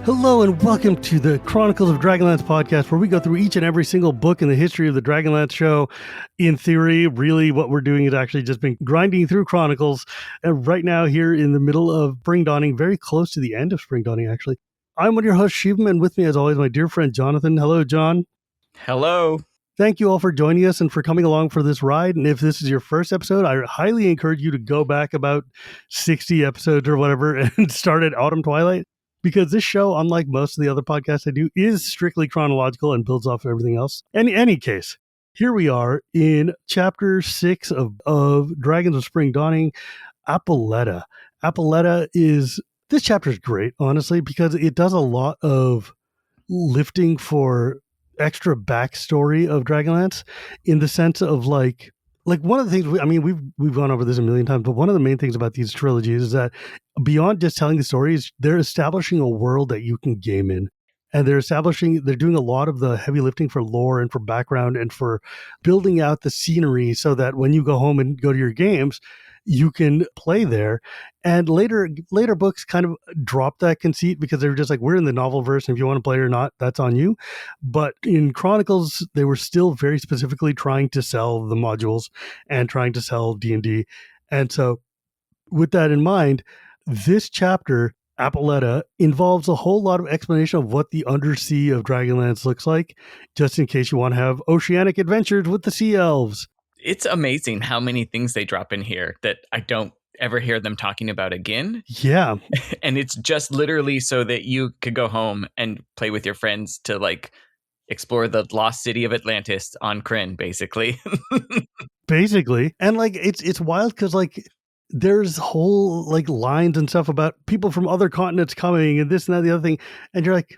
Hello and welcome to the Chronicles of Dragonlance podcast, where we go through each and every single book in the history of the Dragonlance show. In theory, really what we're doing is actually just been grinding through Chronicles. And right now here in the middle of Spring Dawning, very close to the end of Spring Dawning, actually. I'm one of your hosts, Shivam, and with me as always, my dear friend, Jonathan. Hello, John. Hello. Thank you all for joining us and for coming along for this ride. And if this is your first episode, I highly encourage you to go back about 60 episodes or whatever and start at Autumn Twilight. Because this show, unlike most of the other podcasts I do, is strictly chronological and builds off everything else. In any case, here we are in Chapter 6 of Dragons of Spring Dawning, Apoletta. This chapter is great, honestly, because it does a lot of lifting for extra backstory of Dragonlance in the sense of like one of the things, we've gone over this a million times, but one of the main things about these trilogies is that beyond just telling the stories, they're establishing a world that you can game in. And they're doing a lot of the heavy lifting for lore and for background and for building out the scenery so that when you go home and go to your games, you can play there. And later books kind of drop that conceit because they were just like, we're in the novel verse, and if you want to play or not, that's on you. But in Chronicles, they were still very specifically trying to sell the modules and trying to sell D&D. And so with that in mind, this chapter, Apoletta, involves a whole lot of explanation of what the undersea of Dragonlance looks like, just in case you want to have oceanic adventures with the sea elves. It's amazing how many things they drop in here that I don't ever hear them talking about again. Yeah. And it's just literally so that you could go home and play with your friends to like explore the lost city of Atlantis on Kryn, basically. Basically. And like it's wild because like there's whole like lines and stuff about people from other continents coming and this and that, the other thing. And you're like,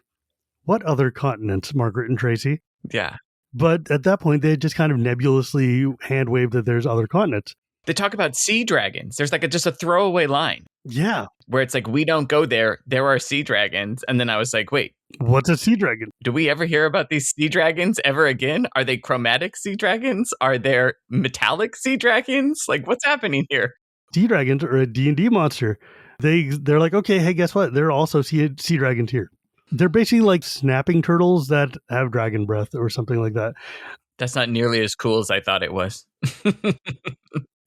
what other continents, Margaret and Tracy? Yeah. But at that point, they just kind of nebulously hand-waved that there's other continents. They talk about sea dragons. There's like just a throwaway line. Yeah. Where it's like, we don't go there. There are sea dragons. And then I was like, wait. What's a sea dragon? Do we ever hear about these sea dragons ever again? Are they chromatic sea dragons? Are there metallic sea dragons? Like, what's happening here? Sea dragons are a D&D monster. They're like, okay, hey, guess what? There are also sea dragons here. They're basically like snapping turtles that have dragon breath or something like that. That's not nearly as cool as I thought it was.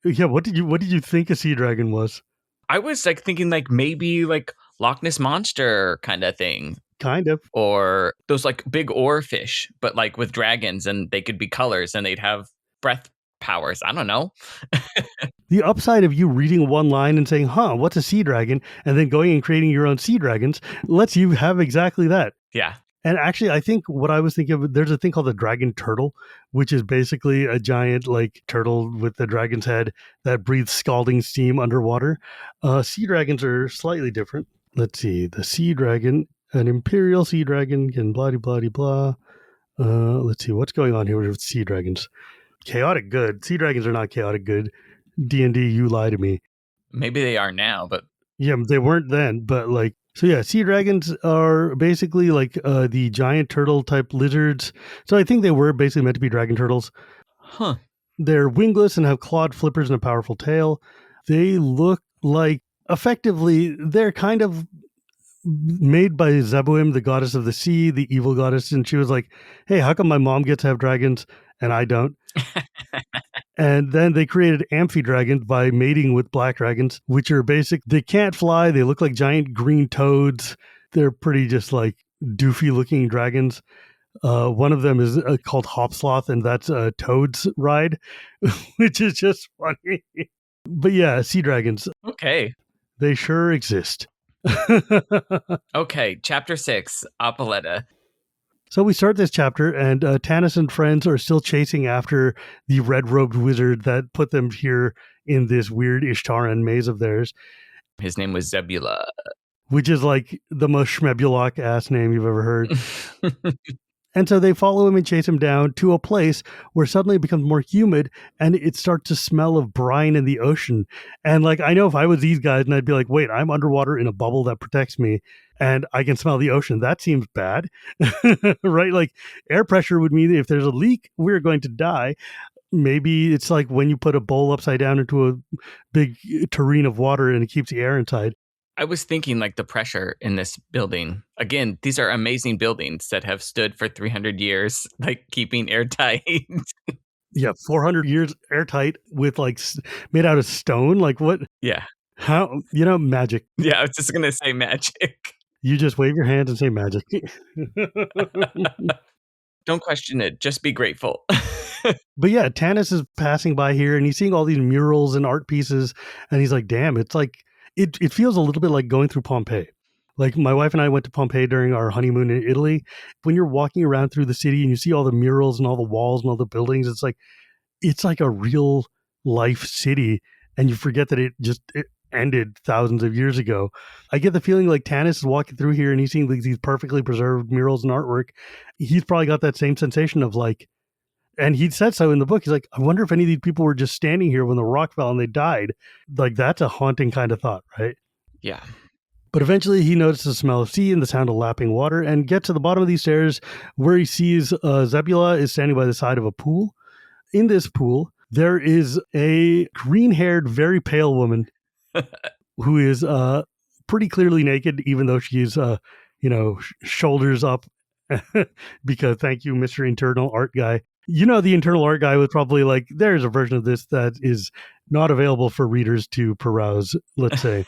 Yeah, what did you think a sea dragon was? I was like thinking like maybe like Loch Ness Monster kind of thing. Kind of. Or those like big oarfish, but like with dragons, and they could be colors and they'd have breath powers. I don't know. The upside of you reading one line and saying, what's a sea dragon? And then going and creating your own sea dragons lets you have exactly that. Yeah. And actually, I think what I was thinking of, there's a thing called the dragon turtle, which is basically a giant like turtle with the dragon's head that breathes scalding steam underwater. Sea dragons are slightly different. Let's see. The sea dragon, an imperial sea dragon can blah, blah, blah, blah. Let's see. What's going on here with sea dragons? Chaotic good. Sea dragons are not chaotic good. D&D, you lie to me. Maybe they are now, but... Yeah, they weren't then, but like... So yeah, sea dragons are basically like the giant turtle type lizards. So I think they were basically meant to be dragon turtles. Huh. They're wingless and have clawed flippers and a powerful tail. They look like... Effectively, they're kind of made by Zebulah, the goddess of the sea, the evil goddess. And she was like, hey, how come my mom gets to have dragons and I don't? And then they created amphidragons by mating with black dragons, which are they can't fly. They look like giant green toads. They're pretty just like doofy looking dragons. One of them is called Hopsloth, and that's a toad's ride, which is just funny. But yeah, sea dragons. Okay. They sure exist. Okay, chapter 6, Apoletta. So we start this chapter, and Tanis and friends are still chasing after the red-robed wizard that put them here in this weird Ishtaran maze of theirs. His name was Zebulah. Which is like the most Schmebulok-ass name you've ever heard. And so they follow him and chase him down to a place where suddenly it becomes more humid and it starts to smell of brine in the ocean. And like, I know if I was these guys and I'd be like, wait, I'm underwater in a bubble that protects me and I can smell the ocean. That seems bad, right? Like air pressure would mean if there's a leak, we're going to die. Maybe it's like when you put a bowl upside down into a big tureen of water and it keeps the air inside. I was thinking like the pressure in this building. Again, these are amazing buildings that have stood for 300 years, like keeping airtight. Yeah, 400 years airtight with like made out of stone. Like what? Yeah. How, magic. Yeah, I was just going to say magic. You just wave your hands and say magic. Don't question it. Just be grateful. But yeah, Tanis is passing by here and he's seeing all these murals and art pieces. And he's like, damn, it's like, it feels a little bit like going through Pompeii. Like my wife and I went to Pompeii during our honeymoon in Italy. When you're walking around through the city and you see all the murals and all the walls and all the buildings, it's like a real life city. And you forget that it ended thousands of years ago. I get the feeling like Tanis is walking through here and he's seeing these perfectly preserved murals and artwork. He's probably got that same sensation of like, and he said so in the book. He's like, I wonder if any of these people were just standing here when the rock fell and they died. Like, that's a haunting kind of thought, right? Yeah. But eventually he notices the smell of sea and the sound of lapping water and gets to the bottom of these stairs where he sees Zebulah is standing by the side of a pool. In this pool, there is a green-haired, very pale woman who is pretty clearly naked, even though she's, shoulders up. Because thank you, Mr. Internal Art Guy. The internal art guy was probably like, there's a version of this that is not available for readers to peruse, let's say.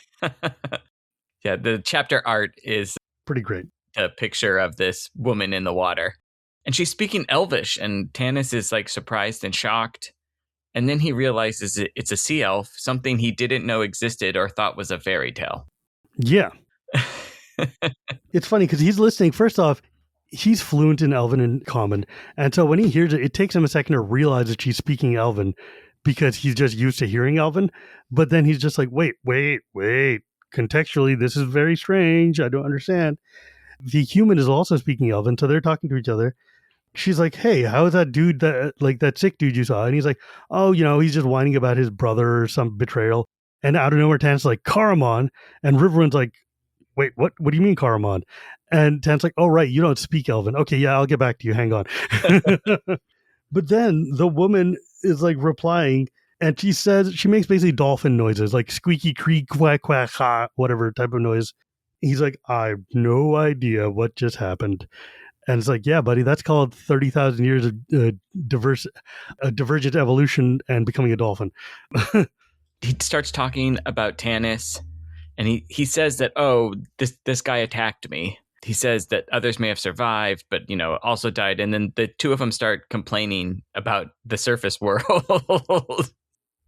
Yeah, the chapter art is pretty great. A picture of this woman in the water. And she's speaking Elvish, and Tanis is like surprised and shocked. And then he realizes it's a sea elf, something he didn't know existed or thought was a fairy tale. Yeah. It's funny because he's listening. First off, he's fluent in Elven and Common. And so when he hears it, it takes him a second to realize that she's speaking Elven because he's just used to hearing Elven. But then he's just like, wait. Contextually, this is very strange. I don't understand. The human is also speaking Elven, so they're talking to each other. She's like, hey, how is that dude, that sick dude you saw? And he's like, oh, he's just whining about his brother or some betrayal. And out of nowhere, Tan's like, Caramon. And Riverwind's like, wait, what do you mean Caramon? And Tan's like, oh, right, you don't speak Elven. Okay, yeah, I'll get back to you. Hang on. But then the woman is like replying, and she makes basically dolphin noises, like squeaky, creak, quack, quack, ha, whatever type of noise. He's like, I have no idea what just happened. And it's like, yeah, buddy, that's called 30,000 years of divergent evolution and becoming a dolphin. He starts talking about Tanis, and he says that, oh, this guy attacked me. He says that others may have survived, but, also died. And then the two of them start complaining about the surface world.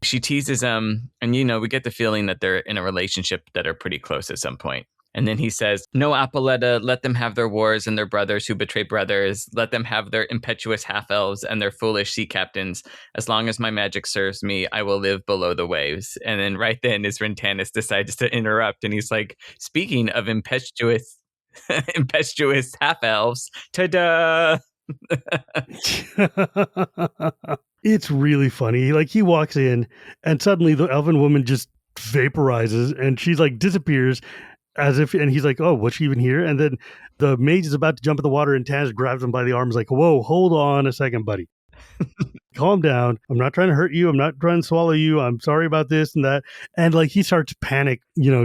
She teases him, and, we get the feeling that they're in a relationship that are pretty close at some point. And then he says, no, Apoletta, let them have their wars and their brothers who betray brothers. Let them have their impetuous half-elves and their foolish sea captains. As long as my magic serves me, I will live below the waves. And then right then is when Tanis decides to interrupt. And he's like, speaking of impetuous half-elves, ta-da! It's really funny. Like, he walks in, and suddenly the elven woman just vaporizes, and she's like disappears. And he's like, oh, was she even here? And then the mage is about to jump in the water and Taz grabs him by the arms like, whoa, hold on a second, buddy. Calm down. I'm not trying to hurt you. I'm not trying to swallow you. I'm sorry about this and that. And like, he starts panic,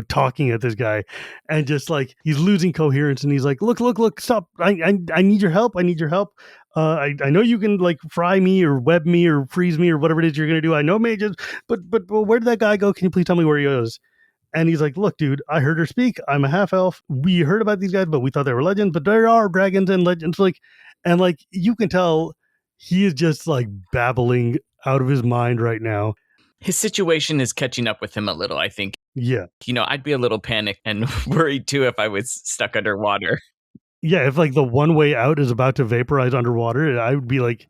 talking at this guy, and just like, he's losing coherence, and he's like, look, stop. I need your help. I need your help. I know you can like fry me or web me or freeze me or whatever it is you're going to do. I know mages, but where did that guy go? Can you please tell me where he goes? And he's like, look, dude, I heard her speak. I'm a half elf. We heard about these guys, but we thought they were legends. But there are dragons and legends. And you can tell he is just like babbling out of his mind right now. His situation is catching up with him a little, I think. Yeah. I'd be a little panicked and worried too if I was stuck underwater. Yeah. If like the one way out is about to vaporize underwater, I would be like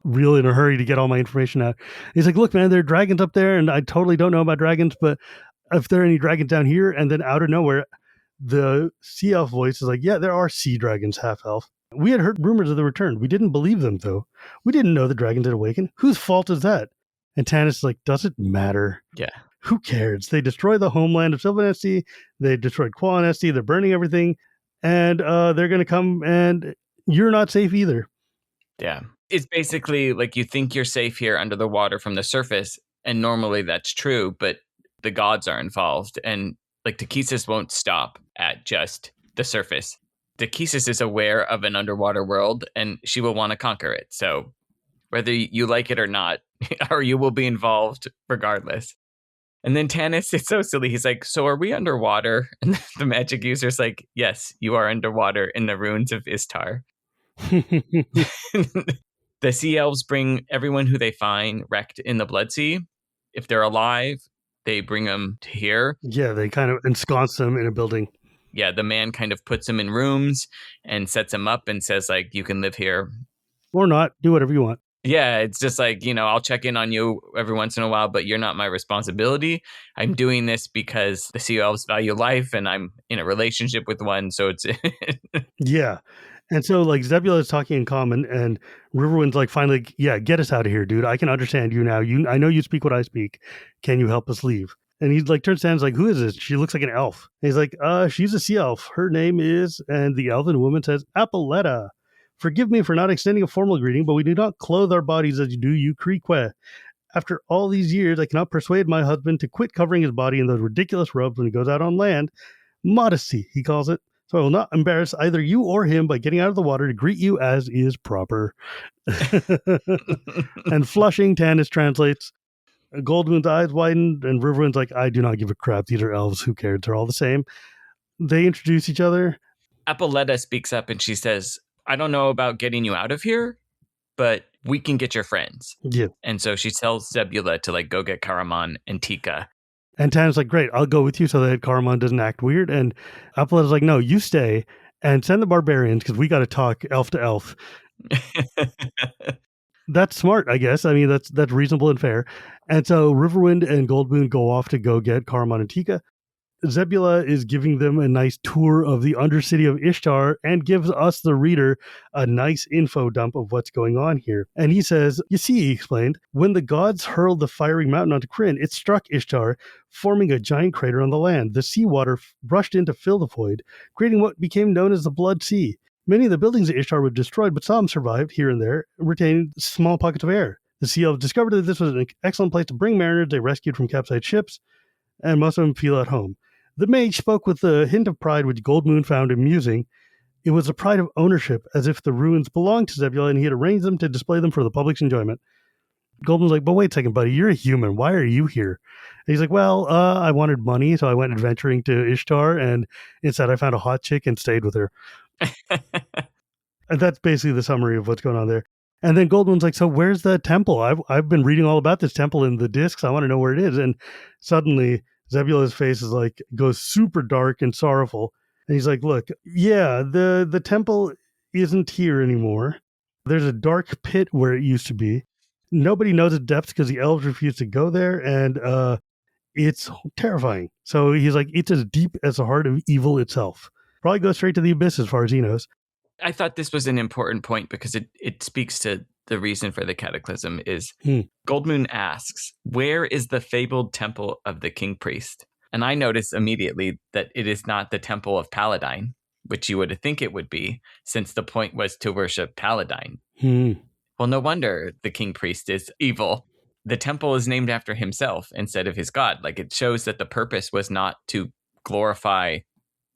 real in a hurry to get all my information out. He's like, look, man, there are dragons up there, and I totally don't know about dragons, but if there are any dragons down here. And then out of nowhere, the sea elf voice is like, yeah, there are sea dragons, half elf. We had heard rumors of the return. We didn't believe them, though. We didn't know the dragons had awakened. Whose fault is that? And Tanis is like, does it matter? Yeah. Who cares? They destroy the homeland of Sylvan Esti. They destroyed Quallen Esti. They're burning everything. And they're going to come, and you're not safe either. Yeah. It's basically like, you think you're safe here under the water from the surface. And normally that's true, but the gods are involved, and Like, Takhisis won't stop at just the surface. Takhisis is aware of an underwater world, and she will want to conquer it. So whether you like it or not, or you will be involved regardless. And then Tanis, it's so silly. He's like, so are we underwater? And the magic user's like, yes, you are underwater in the ruins of Istar. The sea elves bring everyone who they find wrecked in the Blood Sea. If they're alive, they bring them to here. Yeah, they kind of ensconce them in a building. Yeah, the man kind of puts them in rooms and sets them up and says, like, you can live here. Or not. Do whatever you want. Yeah, it's just like, I'll check in on you every once in a while, but you're not my responsibility. I'm doing this because the sea elves value life and I'm in a relationship with one. So it's... Yeah. And so, like, Zebulah is talking in common, and Riverwind's like, finally, yeah, get us out of here, dude. I can understand you now. I know you speak what I speak. Can you help us leave? And he like turns to Sam's like, who is this? She looks like an elf. And he's like, she's a sea elf. Her name is, and the elven woman says, Apoletta. Forgive me for not extending a formal greeting, but we do not clothe our bodies as you do, you Creekwe. After all these years, I cannot persuade my husband to quit covering his body in those ridiculous robes when he goes out on land. Modesty, he calls it. So I will not embarrass either you or him by getting out of the water to greet you as is proper. And flushing, Tanis translates. Goldmoon's eyes widened, and Riverwind's like, I do not give a crap. These are elves. Who cares? They're all the same. They introduce each other. Apoletta speaks up and she says, I don't know about getting you out of here, but we can get your friends. Yeah. And so she tells Zebulah to like go get Caramon and Tika. And Tan's like, great, I'll go with you so that Caramon doesn't act weird. And Apoletta's like, no, you stay and send the barbarians because we got to talk elf to elf. That's smart, I guess. I mean, that's reasonable and fair. And so Riverwind and Goldmoon go off to go get Caramon and Tika. Zebulah is giving them a nice tour of the undercity of Ishtar and gives us, the reader, a nice info dump of what's going on here. And he says, you see, he explained, when the gods hurled the fiery mountain onto Kryn, it struck Ishtar, forming a giant crater on the land. The seawater rushed in to fill the void, creating what became known as the Blood Sea. Many of the buildings at Ishtar were destroyed, but some survived here and there, retaining small pockets of air. The sea elves discovered that this was an excellent place to bring mariners they rescued from capsized ships, and most of them feel at home. The mage spoke with a hint of pride which Goldmoon found amusing. It was a pride of ownership, as if the ruins belonged to Zebulah and he had arranged them to display them for the public's enjoyment. Goldmoon's like, but wait a second, buddy, you're a human. Why are you here? And he's like, well, I wanted money, so I went adventuring to Ishtar, and instead I found a hot chick and stayed with her. And that's basically the summary of what's going on there. And then Goldmoon's like, so where's the temple? I've been reading all about this temple in the discs. I want to know where it is. And suddenly Zebulah's face is like, goes super dark and sorrowful. And he's like, look, yeah, the temple isn't here anymore. There's a dark pit where it used to be. Nobody knows its depths because the elves refuse to go there. And it's terrifying. So he's like, it's as deep as the heart of evil itself. Probably goes straight to the abyss as far as he knows. I thought this was an important point because it speaks to the reason for the cataclysm is Goldmoon asks, where is the fabled temple of the king priest? And I noticed immediately that it is not the temple of Paladine, which you would think it would be, since the point was to worship Paladine. Well, no wonder the king priest is evil. The temple is named after himself instead of his god. Like, it shows that the purpose was not to glorify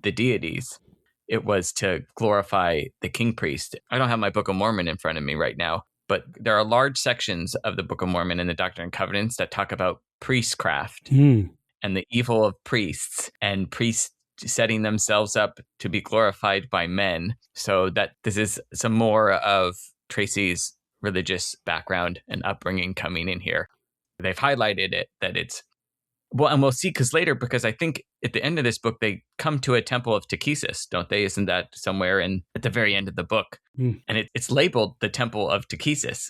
the deities. It was to glorify the king priest. I don't have my Book of Mormon in front of me right now, but there are large sections of the Book of Mormon and the Doctrine and Covenants that talk about priestcraft and the evil of priests and priests setting themselves up to be glorified by men. So that this is some more of Tracy's religious background and upbringing coming in here. They've highlighted it, that it's, well, and we'll see, because I think at the end of this book, they come to a temple of Takhisis, don't they? Isn't that somewhere at the very end of the book? And it's labeled the temple of Takhisis.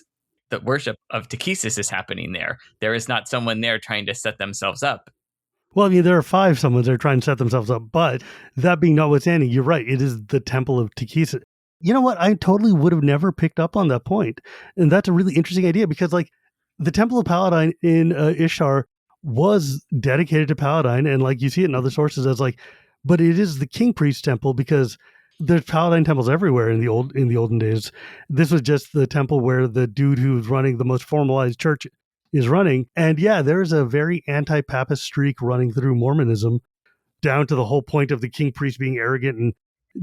The worship of Takhisis is happening there. There is not someone there trying to set themselves up. Well, I mean, there are 5 summons that are trying to set themselves up, but that being notwithstanding, you're right. It is the temple of Takhisis. You know what? I totally would have never picked up on that point. And that's a really interesting idea because, like, the Temple of Paladine in Ishtar was dedicated to Paladine, and like you see it in other sources as like, but it is the king priest temple because there's Paladine temples everywhere in the olden days. This was just the temple where the dude who's running the most formalized church is running. And yeah, there's a very anti-papist streak running through Mormonism down to the whole point of the king priest being arrogant and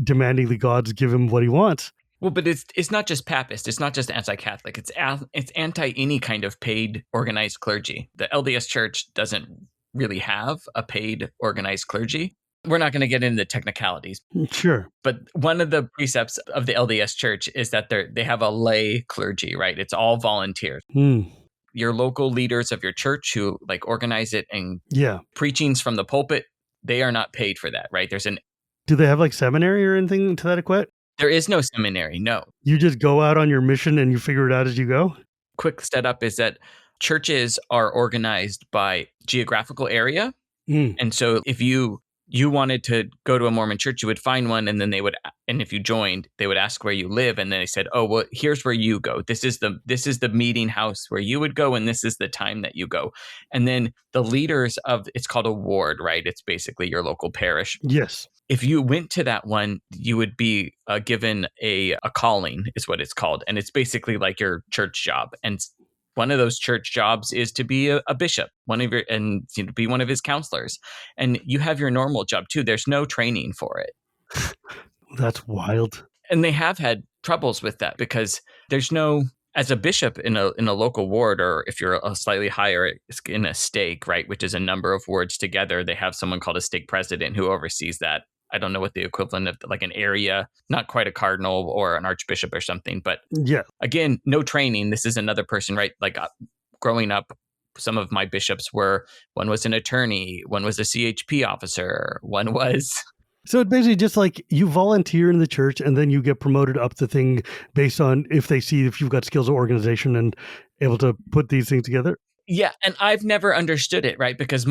demanding the gods give him what he wants. Well, but it's not just Papist. It's not just anti-Catholic. It's anti any kind of paid organized clergy. The LDS Church doesn't really have a paid organized clergy. We're not going to get into the technicalities. Sure. But one of the precepts of the LDS Church is that they have a lay clergy, right? It's all volunteers. Your local leaders of your church who like organize it and preachings from the pulpit, they are not paid for that, right? Do they have like seminary or anything to that equate? There is no seminary, no. You just go out on your mission and you figure it out as you go? Quick setup is that churches are organized by geographical area. And so if you wanted to go to a Mormon church, you would find one, and then and if you joined, they would ask where you live, and then they said, "Oh, well, here's where you go. This is the meeting house where you would go, and this is the time that you go." And then the leaders it's called a ward, right? It's basically your local parish. Yes. If you went to that one, you would be given a calling, is what it's called, and it's basically like your church job. And one of those church jobs is to be a bishop, be one of his counselors. And you have your normal job too. There's no training for it. That's wild. And they have had troubles with that because there's no, as a bishop in a local ward, or if you're a slightly higher in a stake, right, which is a number of wards together, they have someone called a stake president who oversees that. I don't know what the equivalent of like an area, not quite a cardinal or an archbishop or something, but again, no training. This is another person, right? Like growing up, some of my bishops one was an attorney, one was a CHP officer, one was. So it basically just like you volunteer in the church and then you get promoted up the thing based on if they see if you've got skills of organization and able to put these things together. Yeah. And I've never understood it, right? Because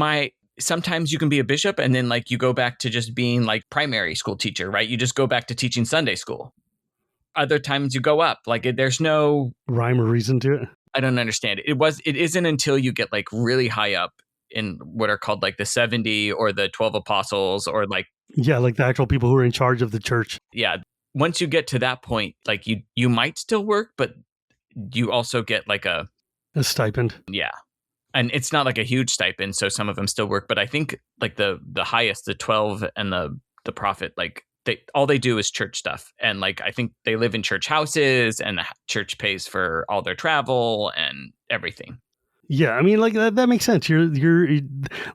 sometimes you can be a bishop and then like you go back to just being like primary school teacher, right? You just go back to teaching Sunday school. Other times you go up, like there's no rhyme or reason to it. I don't understand it. It isn't until you get like really high up in what are called like the 70 or the 12 apostles or like. Yeah. Like the actual people who are in charge of the church. Yeah. Once you get to that point, like you might still work, but you also get like a stipend. Yeah. And it's not like a huge stipend, so some of them still work. But I think like the highest, the 12 and the prophet, like all they do is church stuff. And like I think they live in church houses and the church pays for all their travel and everything. Yeah, I mean, like that makes sense. You're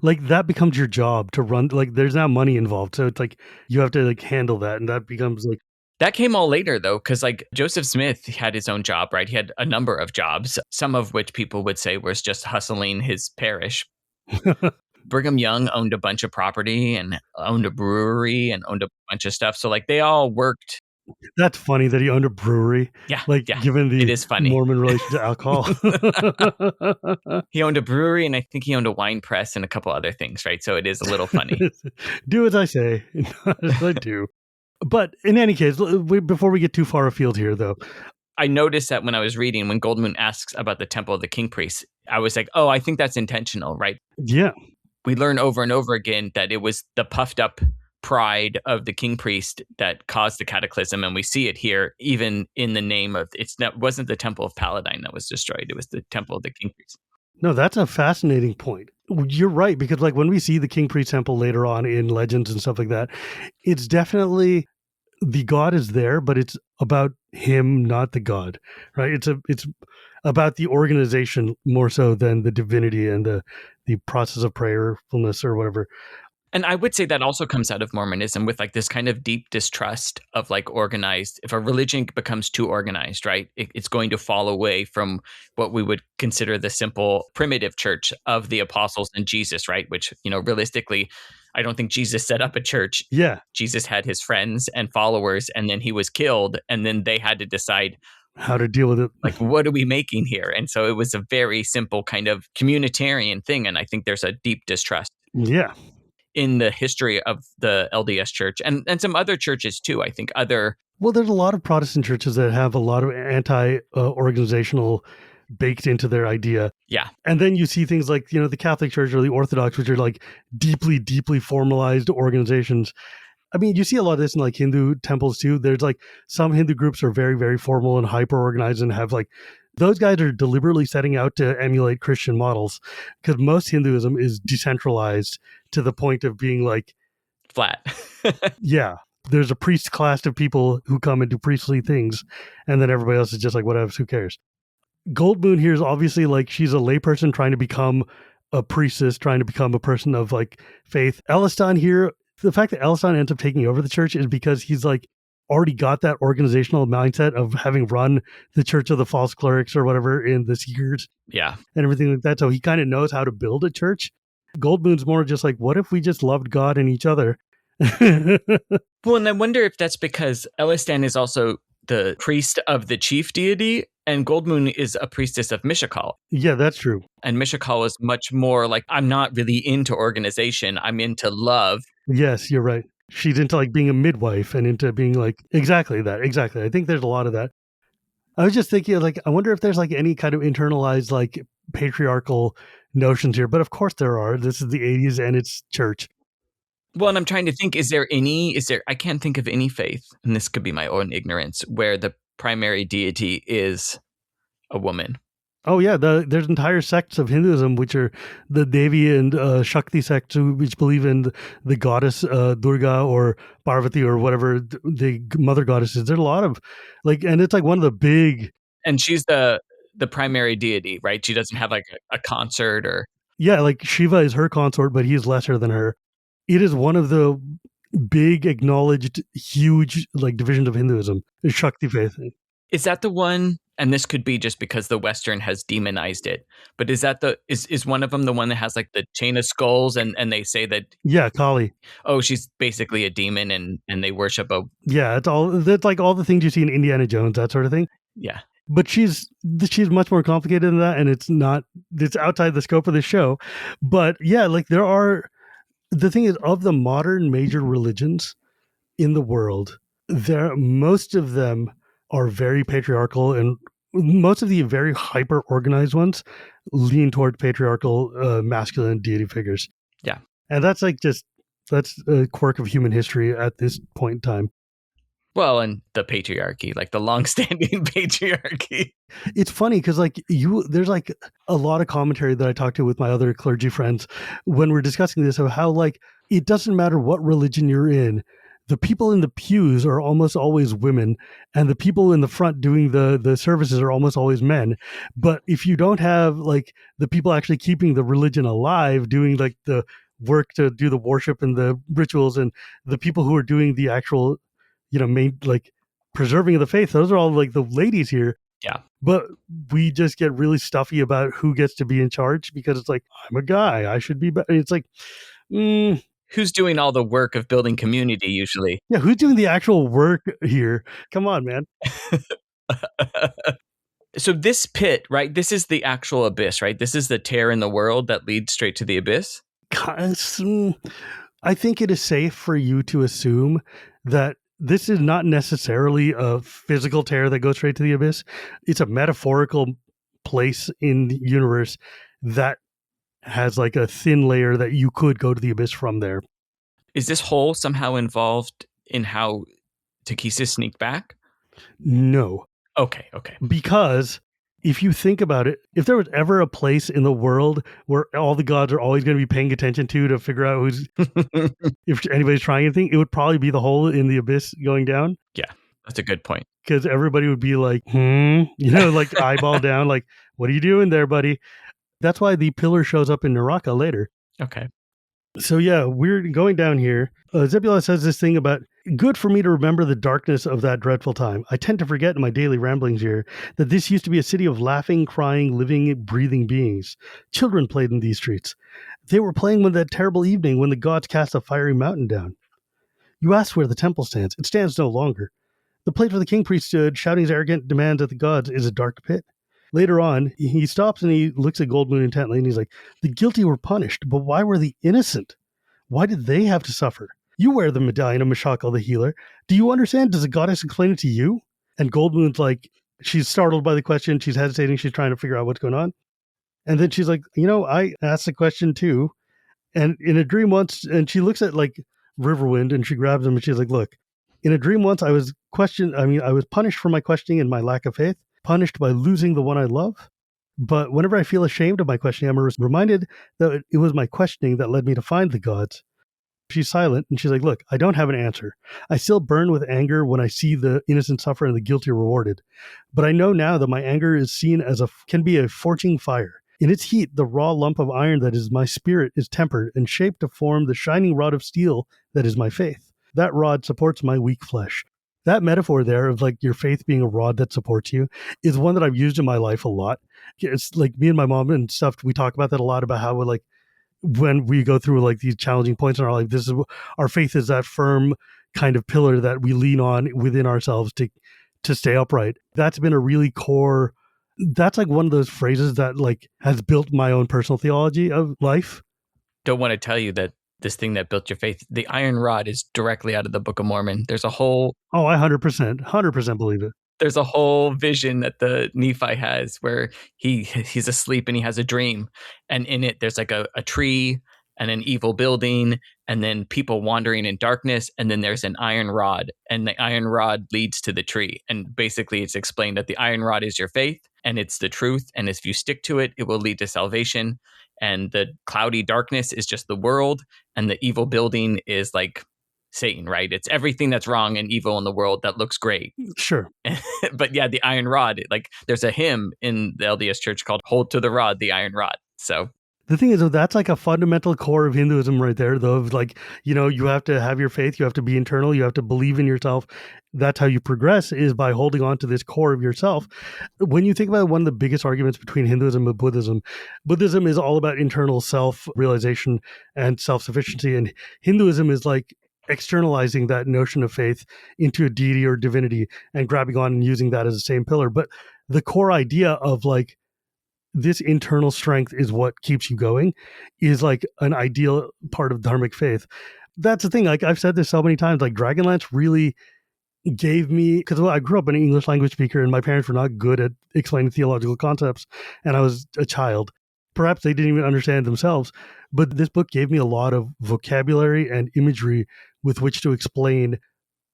like that becomes your job to run. Like there's now money involved, so it's like you have to like handle that, and that becomes like. That came all later, though, because like Joseph Smith had his own job, right? He had a number of jobs, some of which people would say was just hustling his parish. Brigham Young owned a bunch of property and owned a brewery and owned a bunch of stuff. So like they all worked. That's funny that he owned a brewery. Yeah. Like given the it is funny. Mormon relation to alcohol. He owned a brewery and I think he owned a wine press and a couple other things, right? So it is a little funny. Do as I say, not as I do. But in any case, before we get too far afield here, though. I noticed that when I was reading, when Goldmoon asks about the temple of the king priests, I was like, oh, I think that's intentional, right? Yeah. We learn over and over again that it was the puffed up pride of the king priest that caused the cataclysm. And we see it here, even in the name of, wasn't the temple of Paladine that was destroyed. It was the temple of the king priest. No, that's a fascinating point. You're right, because like when we see the king priest temple later on in legends and stuff like that, it's definitely the god is there, but it's about him, not the god, right? It's about the organization more so than the divinity and the process of prayerfulness or whatever. And I would say that also comes out of Mormonism with like this kind of deep distrust of like organized. If a religion becomes too organized, right, it's going to fall away from what we would consider the simple primitive church of the apostles and Jesus, right? Which, realistically, I don't think Jesus set up a church. Yeah. Jesus had his friends and followers, and then he was killed, and then they had to decide how to deal with it. Like, what are we making here? And so it was a very simple kind of communitarian thing. And I think there's a deep distrust. Yeah. In the history of the LDS Church and some other churches too. I think Well, there's a lot of Protestant churches that have a lot of anti-organizational baked into their idea. Yeah. And then you see things like, the Catholic Church or the Orthodox, which are like deeply, deeply formalized organizations. I mean, you see a lot of this in like Hindu temples too. There's like some Hindu groups are very, very formal and hyper-organized and have like, those guys are deliberately setting out to emulate Christian models because most Hinduism is decentralized to the point of being like flat. Yeah. There's a priest class of people who come and do priestly things, and then everybody else is just like, whatever, who cares? Goldmoon here is obviously like she's a layperson trying to become a priestess, trying to become a person of like faith. Elistan here, the fact that Elistan ends up taking over the church is because he's like already got that organizational mindset of having run the Church of the False Clerics or whatever in the Seekers. Yeah. And everything like that. So he kind of knows how to build a church. Goldmoon's more just like, what if we just loved God and each other? Well, and I wonder if that's because Elistan is also the priest of the chief deity, and Goldmoon is a priestess of Mishakal. Yeah, that's true. And Mishakal is much more like, I'm not really into organization. I'm into love. Yes, you're right. She's into like being a midwife and into being like, exactly that. Exactly. I think there's a lot of that. I was just thinking, like, I wonder if there's like any kind of internalized like patriarchal notions here. But of course there are. This is the 80s and it's church. Well, and I'm trying to think, I can't think of any faith, and this could be my own ignorance, where the primary deity is a woman. Oh yeah, there's entire sects of Hinduism which are the Devi and Shakti sects, which believe in the goddess Durga or Parvati or whatever the mother goddess is. There's a lot of like, and it's like one of the big. And she's the primary deity, right? She doesn't have like a consort or. Yeah, like Shiva is her consort, but he's lesser than her. It is one of the big acknowledged huge like divisions of Hinduism, is Shakti faith. Is that the one? And this could be just because the Western has demonized it. But is that is one of them the one that has like the chain of skulls and they say that? Yeah, Kali. Oh, she's basically a demon and they worship a. Yeah, that's like all the things you see in Indiana Jones, that sort of thing. Yeah. But she's much more complicated than that, and it's outside the scope of the show. But yeah, like the thing is, of the modern major religions in the world, most of them are very patriarchal, and most of the very hyper organized ones lean toward patriarchal masculine deity figures. Yeah. And that's a quirk of human history at this point in time. Well, and the patriarchy, like the long-standing patriarchy. It's funny because there's like a lot of commentary that I talk to with my other clergy friends when we're discussing this of how like it doesn't matter what religion you're in. The people in the pews are almost always women, and the people in the front doing the services are almost always men. But if you don't have like the people actually keeping the religion alive, doing like the work to do the worship and the rituals, and the people who are doing the actual, main like preserving of the faith, those are all like the ladies here. Yeah. But we just get really stuffy about who gets to be in charge because it's like, I'm a guy, I should be better. It's like, who's doing all the work of building community usually? Yeah, who's doing the actual work here? Come on, man. So this pit, right? This is the actual abyss, right? This is the tear in the world that leads straight to the abyss. I think it is safe for you to assume that this is not necessarily a physical tear that goes straight to the abyss. It's a metaphorical place in the universe that has like a thin layer that you could go to the abyss from there. Is this hole somehow involved in how Takhisis sneaked back? No. Okay. Because if you think about it, if there was ever a place in the world where all the gods are always going to be paying attention to figure out who's, if anybody's trying anything, it would probably be the hole in the abyss going down. Yeah, that's a good point. Because everybody would be like, like eyeball down, like, what are you doing there, buddy? That's why the pillar shows up in Neraka later. Okay. So yeah, we're going down here. Zebulah says this thing about, good for me to remember the darkness of that dreadful time. I tend to forget in my daily ramblings here that this used to be a city of laughing, crying, living, breathing beings. Children played in these streets. They were playing when that terrible evening when the gods cast a fiery mountain down. You asked where the temple stands. It stands no longer. The place where the king priest stood, shouting his arrogant demands at the gods, is a dark pit. Later on, he stops and he looks at Goldmoon intently and he's like, the guilty were punished, but why were the innocent? Why did they have to suffer? You wear the medallion of Mishakal the healer. Do you understand? Does the goddess explain it to you? And Goldmoon's like, she's startled by the question. She's hesitating. She's trying to figure out what's going on. And then she's like, I asked the question too. And in a dream once, and she looks at like Riverwind and she grabs him and she's like, look, in a dream once I was punished for my questioning and my lack of faith, punished by losing the one I love. But whenever I feel ashamed of my questioning, I'm reminded that it was my questioning that led me to find the gods. She's silent and she's like, look, I don't have an answer. I still burn with anger when I see the innocent suffer and the guilty rewarded. But I know now that my anger is seen as can be a forging fire. In its heat, the raw lump of iron that is my spirit is tempered and shaped to form the shining rod of steel that is my faith. That rod supports my weak flesh. That metaphor there of like your faith being a rod that supports you is one that I've used in my life a lot. It's like me and my mom and stuff, we talk about that a lot, about how we're like, when we go through like these challenging points in our life, this is our faith is that firm kind of pillar that we lean on within ourselves to stay upright. That's been a really core. That's like one of those phrases that like has built my own personal theology of life. Don't want to tell you that this thing that built your faith, the iron rod, is directly out of the Book of Mormon. There's a whole... Oh, I 100% believe it. There's a whole vision that the Nephi has where he's asleep and he has a dream. And in it, there's like a tree and an evil building and then people wandering in darkness. And then there's an iron rod and the iron rod leads to the tree. And basically it's explained that the iron rod is your faith and it's the truth. And if you stick to it, it will lead to salvation. And the cloudy darkness is just the world. And the evil building is like Satan, right? It's everything that's wrong and evil in the world that looks great. Sure. But yeah, the iron rod, like there's a hymn in the LDS Church called Hold to the Rod, the Iron Rod. So the thing is, though, that's like a fundamental core of Hinduism right there, though, of like, you know, you have to have your faith, you have to be internal, you have to believe in yourself. That's how you progress, is by holding on to this core of yourself. When you think about one of the biggest arguments between Hinduism and Buddhism is all about internal self-realization and self-sufficiency. And Hinduism is like externalizing that notion of faith into a deity or divinity and grabbing on and using that as the same pillar. But the core idea of like, this internal strength is what keeps you going is like an ideal part of dharmic faith. That's the thing. Like I've said this so many times, like Dragonlance really gave me, because I grew up an English language speaker and my parents were not good at explaining theological concepts and I was a child. Perhaps they didn't even understand themselves, but this book gave me a lot of vocabulary and imagery with which to explain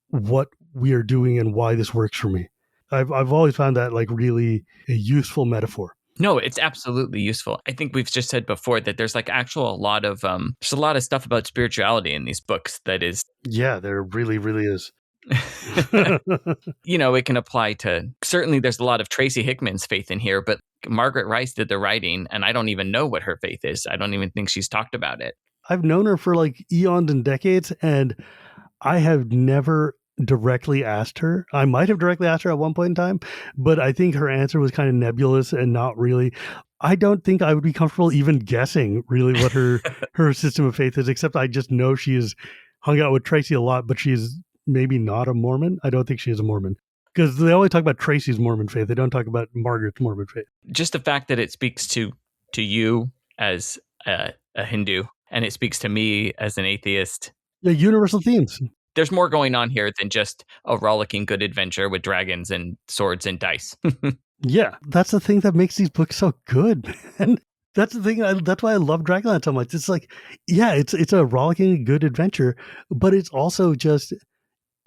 what we are doing and why this works for me. I've always found that like really a useful metaphor. No, it's absolutely useful. I think we've just said before that there's like there's a lot of stuff about spirituality in these books that is... Yeah, there really is. You know, it can apply to, certainly there's a lot of Tracy Hickman's faith in here, but Margaret Rice did the writing and I don't even know what her faith is. I don't even think she's talked about it. I've known her for like eons and decades and I have never directly asked her. I might have directly asked her at one point in time, but I think her answer was kind of nebulous and not really. I don't think I would be comfortable even guessing really what her system of faith is, except I just know she has hung out with Tracy a lot, but she's maybe not a Mormon. I don't think she is a Mormon because they only talk about Tracy's Mormon faith. They don't talk about Margaret's Mormon faith. Just the fact that it speaks to you as a Hindu and it speaks to me as an atheist. Yeah, universal themes. There's more going on here than just a rollicking good adventure with dragons and swords and dice. Yeah, that's the thing that makes these books so good, man. That's the thing. That's why I love Dragonlance so much. It's like, yeah, it's a rollicking good adventure, but it's also just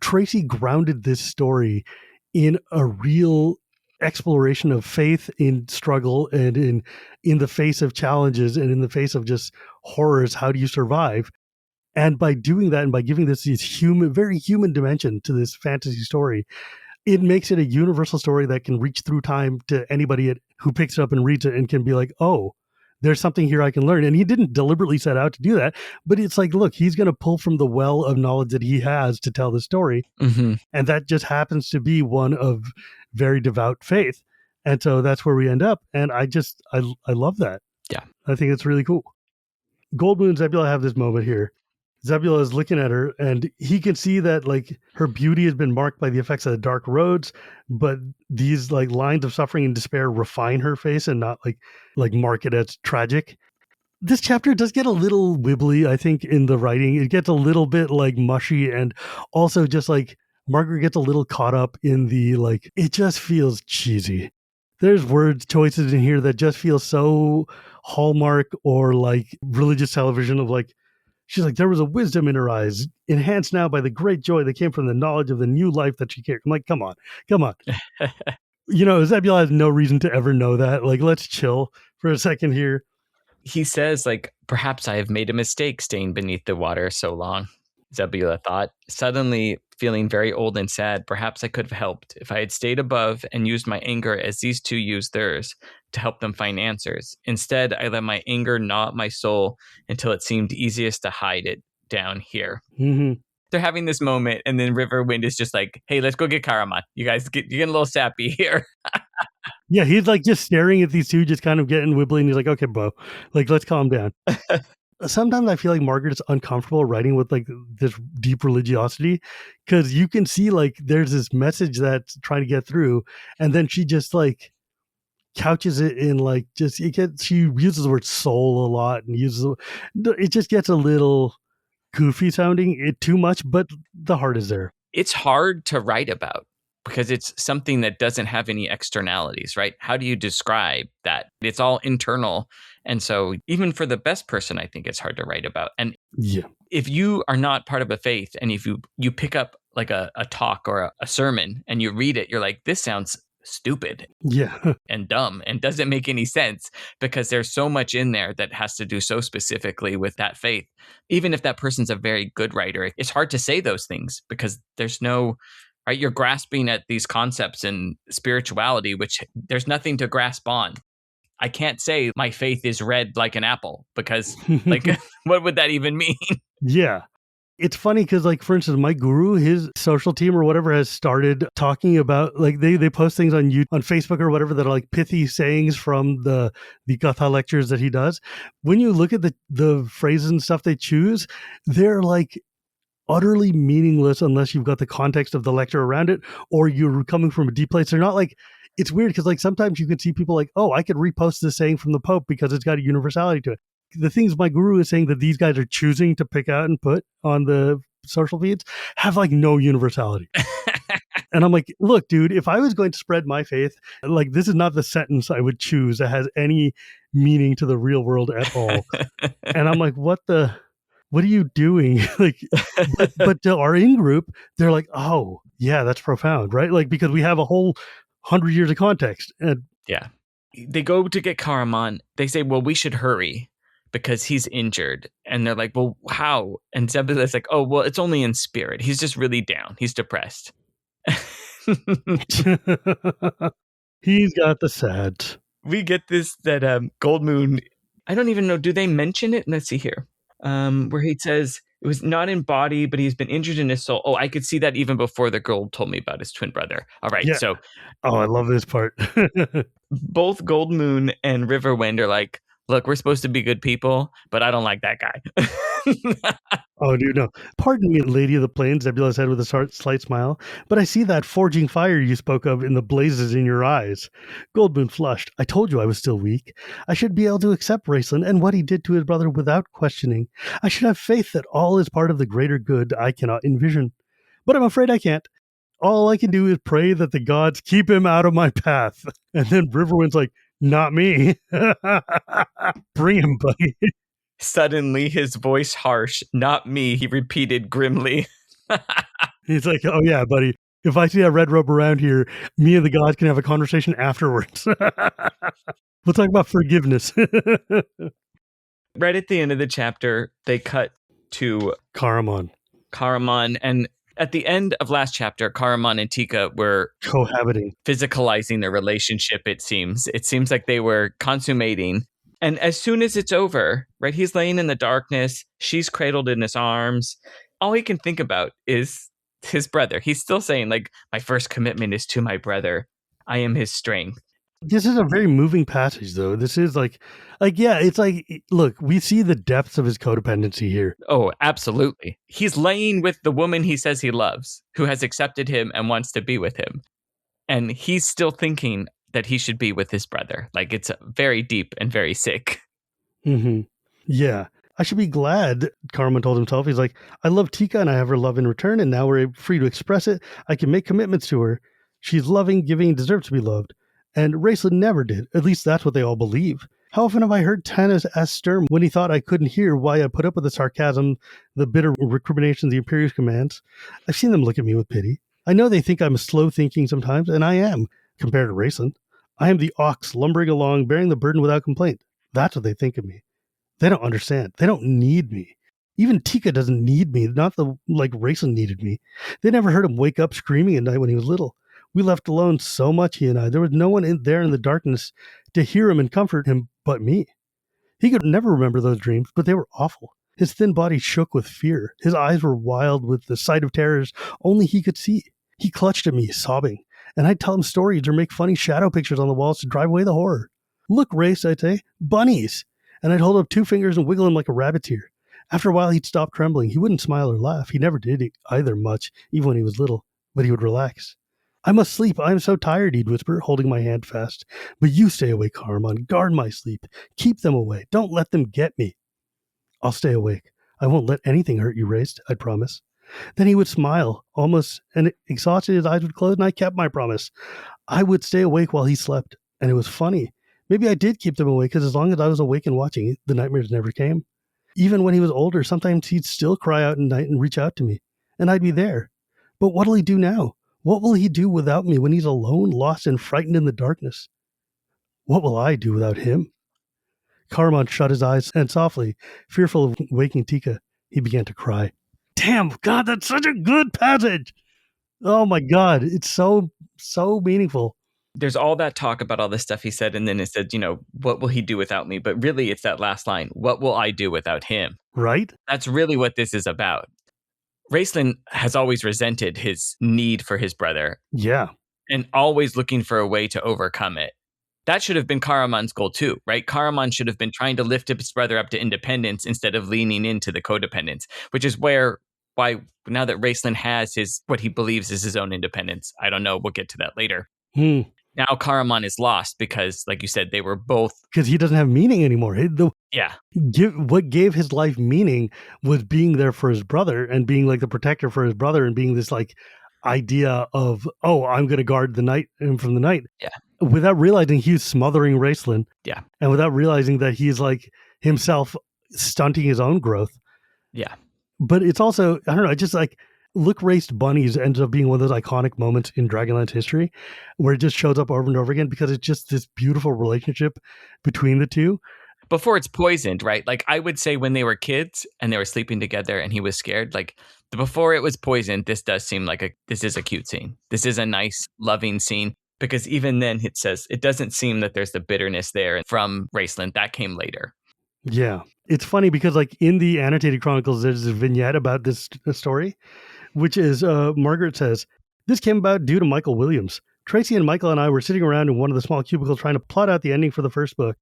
Tracy grounded this story in a real exploration of faith in struggle and in the face of challenges and in the face of just horrors. How do you survive? And by doing that and by giving this very human dimension to this fantasy story, it makes it a universal story that can reach through time to anybody who picks it up and reads it and can be like, oh, there's something here I can learn. And he didn't deliberately set out to do that, but it's like, look, he's going to pull from the well of knowledge that he has to tell the story. Mm-hmm. And that just happens to be one of very devout faith. And so that's where we end up. And I love that. Yeah. I think it's really cool. Goldmoon and Zebulah have this moment here. Zebulah is looking at her and he can see that like her beauty has been marked by the effects of the dark roads, but these like lines of suffering and despair refine her face and not like mark it as tragic. This chapter does get a little wibbly, I think, in the writing. It gets a little bit like mushy and also just like Margaret gets a little caught up in the like, it just feels cheesy. There's word choices in here that just feel so Hallmark or like religious television of like, she's like, there was a wisdom in her eyes, enhanced now by the great joy that came from the knowledge of the new life that she carried. I'm like, come on. You know, Zebulah has no reason to ever know that. Like, let's chill for a second here. He says, like, perhaps I have made a mistake staying beneath the water so long, Zebulah thought, suddenly feeling very old and sad. Perhaps I could have helped if I had stayed above and used my anger as these two used theirs to help them find answers. Instead, I let my anger gnaw at my soul until it seemed easiest to hide it down here. Mm-hmm. They're having this moment, and then Riverwind is just like, hey, let's go get Caramon. You guys you're getting a little sappy here. Yeah, he's like just staring at these two, just kind of getting wibbly, and he's like, okay, bro, like, let's calm down. Sometimes I feel like Margaret is uncomfortable writing with like this deep religiosity, because you can see like there's this message that's trying to get through, and then she just like couches it in like she uses the word soul a lot and it just gets a little goofy sounding, it too much, but the heart is there. It's hard to write about because it's something that doesn't have any externalities, right? How do you describe that? It's all internal. And so even for the best person, I think it's hard to write about. And Yeah. if you are not part of a faith, and if you pick up like a talk or a sermon and you read it, you're like, this sounds stupid Yeah. and dumb and doesn't make any sense, because there's so much in there that has to do so specifically with that faith. Even if that person's a very good writer, it's hard to say those things because there's no, right? You're grasping at these concepts in spirituality, which there's nothing to grasp on. I can't say my faith is red like an apple because, like, what would that even mean? Yeah. It's funny because, like, for instance, my guru, his social team or whatever, has started talking about, like, they post things on YouTube, on Facebook or whatever, that are like pithy sayings from the Gatha lectures that he does. When you look at the phrases and stuff they choose, they're like utterly meaningless unless you've got the context of the lecture around it, or you're coming from a deep place. They're not like, it's weird because like sometimes you can see people like, oh, I could repost this saying from the Pope because it's got a universality to it. The things my guru is saying that these guys are choosing to pick out and put on the social feeds have like no universality. And I'm like, look, dude, if I was going to spread my faith, like, this is not the sentence I would choose that has any meaning to the real world at all. And I'm like, what are you doing? Like, but to our in-group, they're like, oh, yeah, that's profound, right? Like, because we have a whole 100 years of context. And yeah. They go to get Caramon. They say, well, we should hurry because he's injured. And they're like, well, how? And Zebulah's like, oh, well, it's only in spirit. He's just really down. He's depressed. He's got the sad. We get this, that Gold Moon, I don't even know, do they mention it? Let's see here. Where he says it was not in body, but he's been injured in his soul. Oh, I could see that even before the girl told me about his twin brother. All right. Yeah. So, oh, I love this part. Both Gold Moon and Riverwind are like, look, we're supposed to be good people, but I don't like that guy. Oh, dude, no. Pardon me, Lady of the Plains, Zebulah said with a slight smile, but I see that forging fire you spoke of in the blazes in your eyes. Goldmoon flushed. I told you I was still weak. I should be able to accept Raceland and what he did to his brother without questioning. I should have faith that all is part of the greater good I cannot envision. But I'm afraid I can't. All I can do is pray that the gods keep him out of my path. And then Riverwind's like, not me. Bring him, buddy. Suddenly, his voice harsh. Not me, he repeated grimly. He's like, oh yeah, buddy. If I see a red robe around here, me and the gods can have a conversation afterwards. We'll talk about forgiveness. Right at the end of the chapter, they cut to Caramon. And at the end of last chapter, Caramon and Tika were cohabiting, physicalizing their relationship, it seems. It seems like they were consummating. And as soon as it's over, right, he's laying in the darkness, she's cradled in his arms. All he can think about is his brother. He's still saying, like, my first commitment is to my brother. I am his strength. This is a very moving passage, though. This is like, yeah, it's like, look, we see the depths of his codependency here. Oh, absolutely. He's laying with the woman he says he loves, who has accepted him and wants to be with him. And he's still thinking that he should be with his brother. Like, it's very deep and very sick. Mm-hmm. Yeah. I should be glad, Caramon told himself. He's like, I love Tika and I have her love in return, and now we're free to express it. I can make commitments to her. She's loving, giving, and deserves to be loved. And Raceland never did. At least that's what they all believe. How often have I heard Tanis ask stern when he thought I couldn't hear why I put up with the sarcasm, the bitter recriminations the Imperious commands? I've seen them look at me with pity. I know they think I'm slow thinking sometimes, and I am, compared to Raceland. I am the ox lumbering along, bearing the burden without complaint. That's what they think of me. They don't understand. They don't need me. Even Tika doesn't need me, not the like Rayson needed me. They never heard him wake up screaming at night when he was little. We left alone so much, he and I. There was no one in there in the darkness to hear him and comfort him but me. He could never remember those dreams, but they were awful. His thin body shook with fear. His eyes were wild with the sight of terrors only he could see. He clutched at me, sobbing, and I'd tell him stories or make funny shadow pictures on the walls to drive away the horror. Look, Race, I'd say, bunnies! And I'd hold up 2 fingers and wiggle him like a rabbit's ear. After a while, he'd stop trembling. He wouldn't smile or laugh. He never did either much, even when he was little, but he would relax. I must sleep. I am so tired, he'd whisper, holding my hand fast. But you stay awake, Caramon. Guard my sleep. Keep them away. Don't let them get me. I'll stay awake. I won't let anything hurt you, Race, I'd promise. Then he would smile, almost, and exhausted, his eyes would close, and I kept my promise. I would stay awake while he slept, and it was funny. Maybe I did keep them awake, because as long as I was awake and watching, the nightmares never came. Even when he was older, sometimes he'd still cry out at night and reach out to me, and I'd be there. But what'll he do now? What will he do without me when he's alone, lost, and frightened in the darkness? What will I do without him? Caramon shut his eyes, and softly, fearful of waking Tika, he began to cry. Damn, God, that's such a good passage! Oh my God, it's so meaningful. There's all that talk about all this stuff he said, and then it said, what will he do without me? But really, it's that last line, what will I do without him? Right? That's really what this is about. Raceland has always resented his need for his brother. Yeah. And always looking for a way to overcome it. That should have been Caramon's goal too, right? Caramon should have been trying to lift his brother up to independence instead of leaning into the codependence, which is why now that Raceland has what he believes is his own independence, I don't know, we'll get to that later. Now Caramon is lost because, like you said, they were both... Because he doesn't have meaning anymore. Yeah. What gave his life meaning was being there for his brother and being like the protector for his brother and being this like idea of, oh, I'm going to guard the night from the night. Yeah. Without realizing he's smothering Raceland. Yeah. And without realizing that he's like himself stunting his own growth. Yeah. But it's also, I don't know, just like Look Raced Bunnies ends up being one of those iconic moments in Dragonlance history where it just shows up over and over again because it's just this beautiful relationship between the two. Before it's poisoned, right? Like I would say when they were kids and they were sleeping together and he was scared, like before it was poisoned, this does seem like this is a cute scene. This is a nice, loving scene because even then it doesn't seem that there's the bitterness there from Raceland. That came later. Yeah. It's funny because like in the annotated chronicles, there's a vignette about this story, which is Margaret says, this came about due to Michael Williams. Tracy and Michael and I were sitting around in one of the small cubicles trying to plot out the ending for the first book.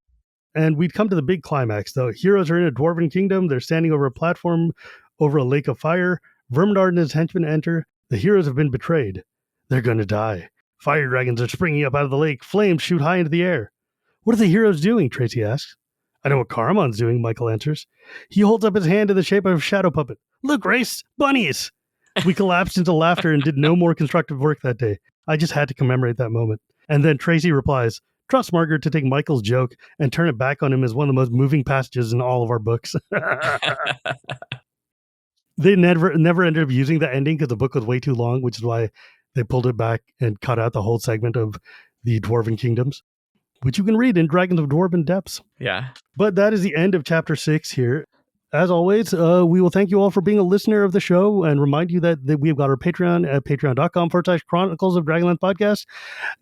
And we'd come to the big climax. The heroes are in a dwarven kingdom. They're standing over a platform over a lake of fire. Vermindard and his henchmen enter. The heroes have been betrayed. They're going to die. Fire dragons are springing up out of the lake. Flames shoot high into the air. What are the heroes doing? Tracy asks. I know what Caramon's doing, Michael answers. He holds up his hand in the shape of a shadow puppet. Look, Race, bunnies! We collapsed into laughter and did no more constructive work that day. I just had to commemorate that moment. And then Tracy replies, trust Margaret to take Michael's joke and turn it back on him as one of the most moving passages in all of our books. They never ended up using the ending because the book was way too long, which is why they pulled it back and cut out the whole segment of the Dwarven Kingdoms, which you can read in Dragons of Dwarven Depths. Yeah. But that is the end of chapter 6 here. As always, we will thank you all for being a listener of the show and remind you that we've got our Patreon at patreon.com/Chronicles of Dragonlance Podcast.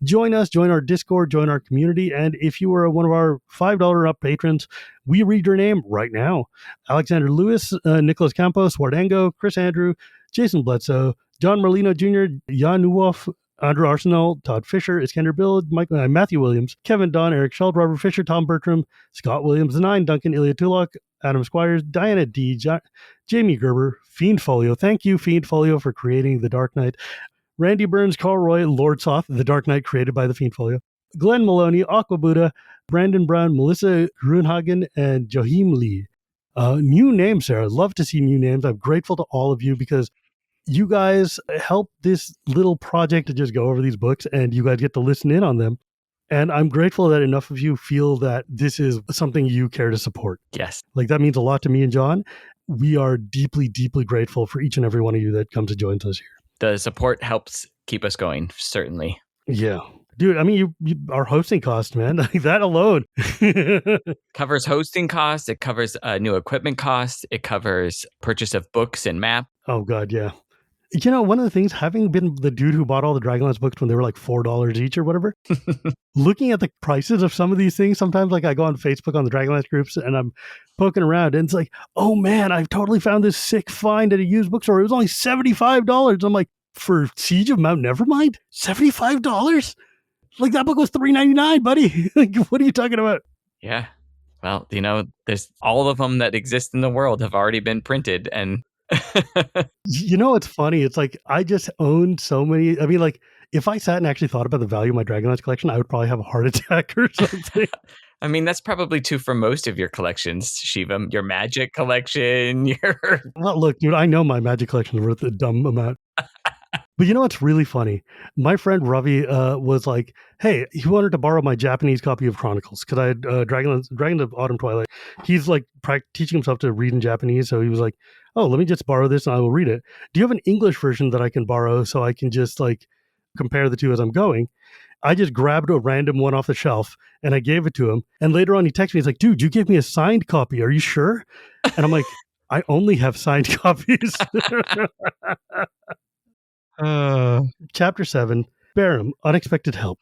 Join us, join our Discord, join our community. And if you are one of our $5 up patrons, we read your name right now. Alexander Lewis, Nicholas Campos, Wardango, Chris Andrew, Jason Bledsoe, John Merlino Jr., Jan Newhoff, Andrew Arsenal, Todd Fisher, Iskander Bill, Matthew Williams, Kevin Don, Eric Schultz, Robert Fisher, Tom Bertram, Scott Williams, The Nine, Duncan, Ilya Tulloch, Adam Squires, Diana D, Jamie Gerber, Fiend Folio. Thank you, Fiend Folio, for creating The Dark Knight. Randy Burns, Carl Roy, Lord Soth, The Dark Knight created by the Fiend Folio. Glenn Maloney, Aqua Buddha, Brandon Brown, Melissa Grunhagen, and Joachim Lee. New names, Sarah. I'd love to see new names. I'm grateful to all of you because you guys help this little project to just go over these books and you guys get to listen in on them. And I'm grateful that enough of you feel that this is something you care to support. Yes. Like that means a lot to me and John. We are deeply, deeply grateful for each and every one of you that comes and joins us here. The support helps keep us going, certainly. Yeah. Dude, I mean, you our hosting costs, man. Like that alone. Covers hosting costs. It covers new equipment costs. It covers purchase of books and map. Oh, God, yeah. You know, one of the things, having been the dude who bought all the Dragonlance books when they were like $4 each or whatever, looking at the prices of some of these things, sometimes like I go on Facebook on the Dragonlance groups and I'm poking around and it's like, oh man, I've totally found this sick find at a used bookstore. It was only $75. I'm like, for Siege of Mount Nevermind? $75? Like that book was $3.99, buddy. Like, what are you talking about? Yeah. Well, there's all of them that exist in the world have already been printed. And you know, it's funny. It's like, I just owned so many. I mean, like, if I sat and actually thought about the value of my Dragonlance collection, I would probably have a heart attack or something. I mean, that's probably true for most of your collections, Shiva. Your magic collection, your... Well, look, dude, I know my magic collection is worth a dumb amount. But you know what's really funny? My friend Ravi was like, hey, he wanted to borrow my Japanese copy of Chronicles because I had Dragon of Autumn Twilight. He's like teaching himself to read in Japanese. So he was like, oh, let me just borrow this and I will read it. Do you have an English version that I can borrow so I can just like compare the two as I'm going? I just grabbed a random one off the shelf and I gave it to him. And later on, he texted me. He's like, dude, you gave me a signed copy. Are you sure? And I'm like, I only have signed copies. Chapter 7, Barum, Unexpected Help.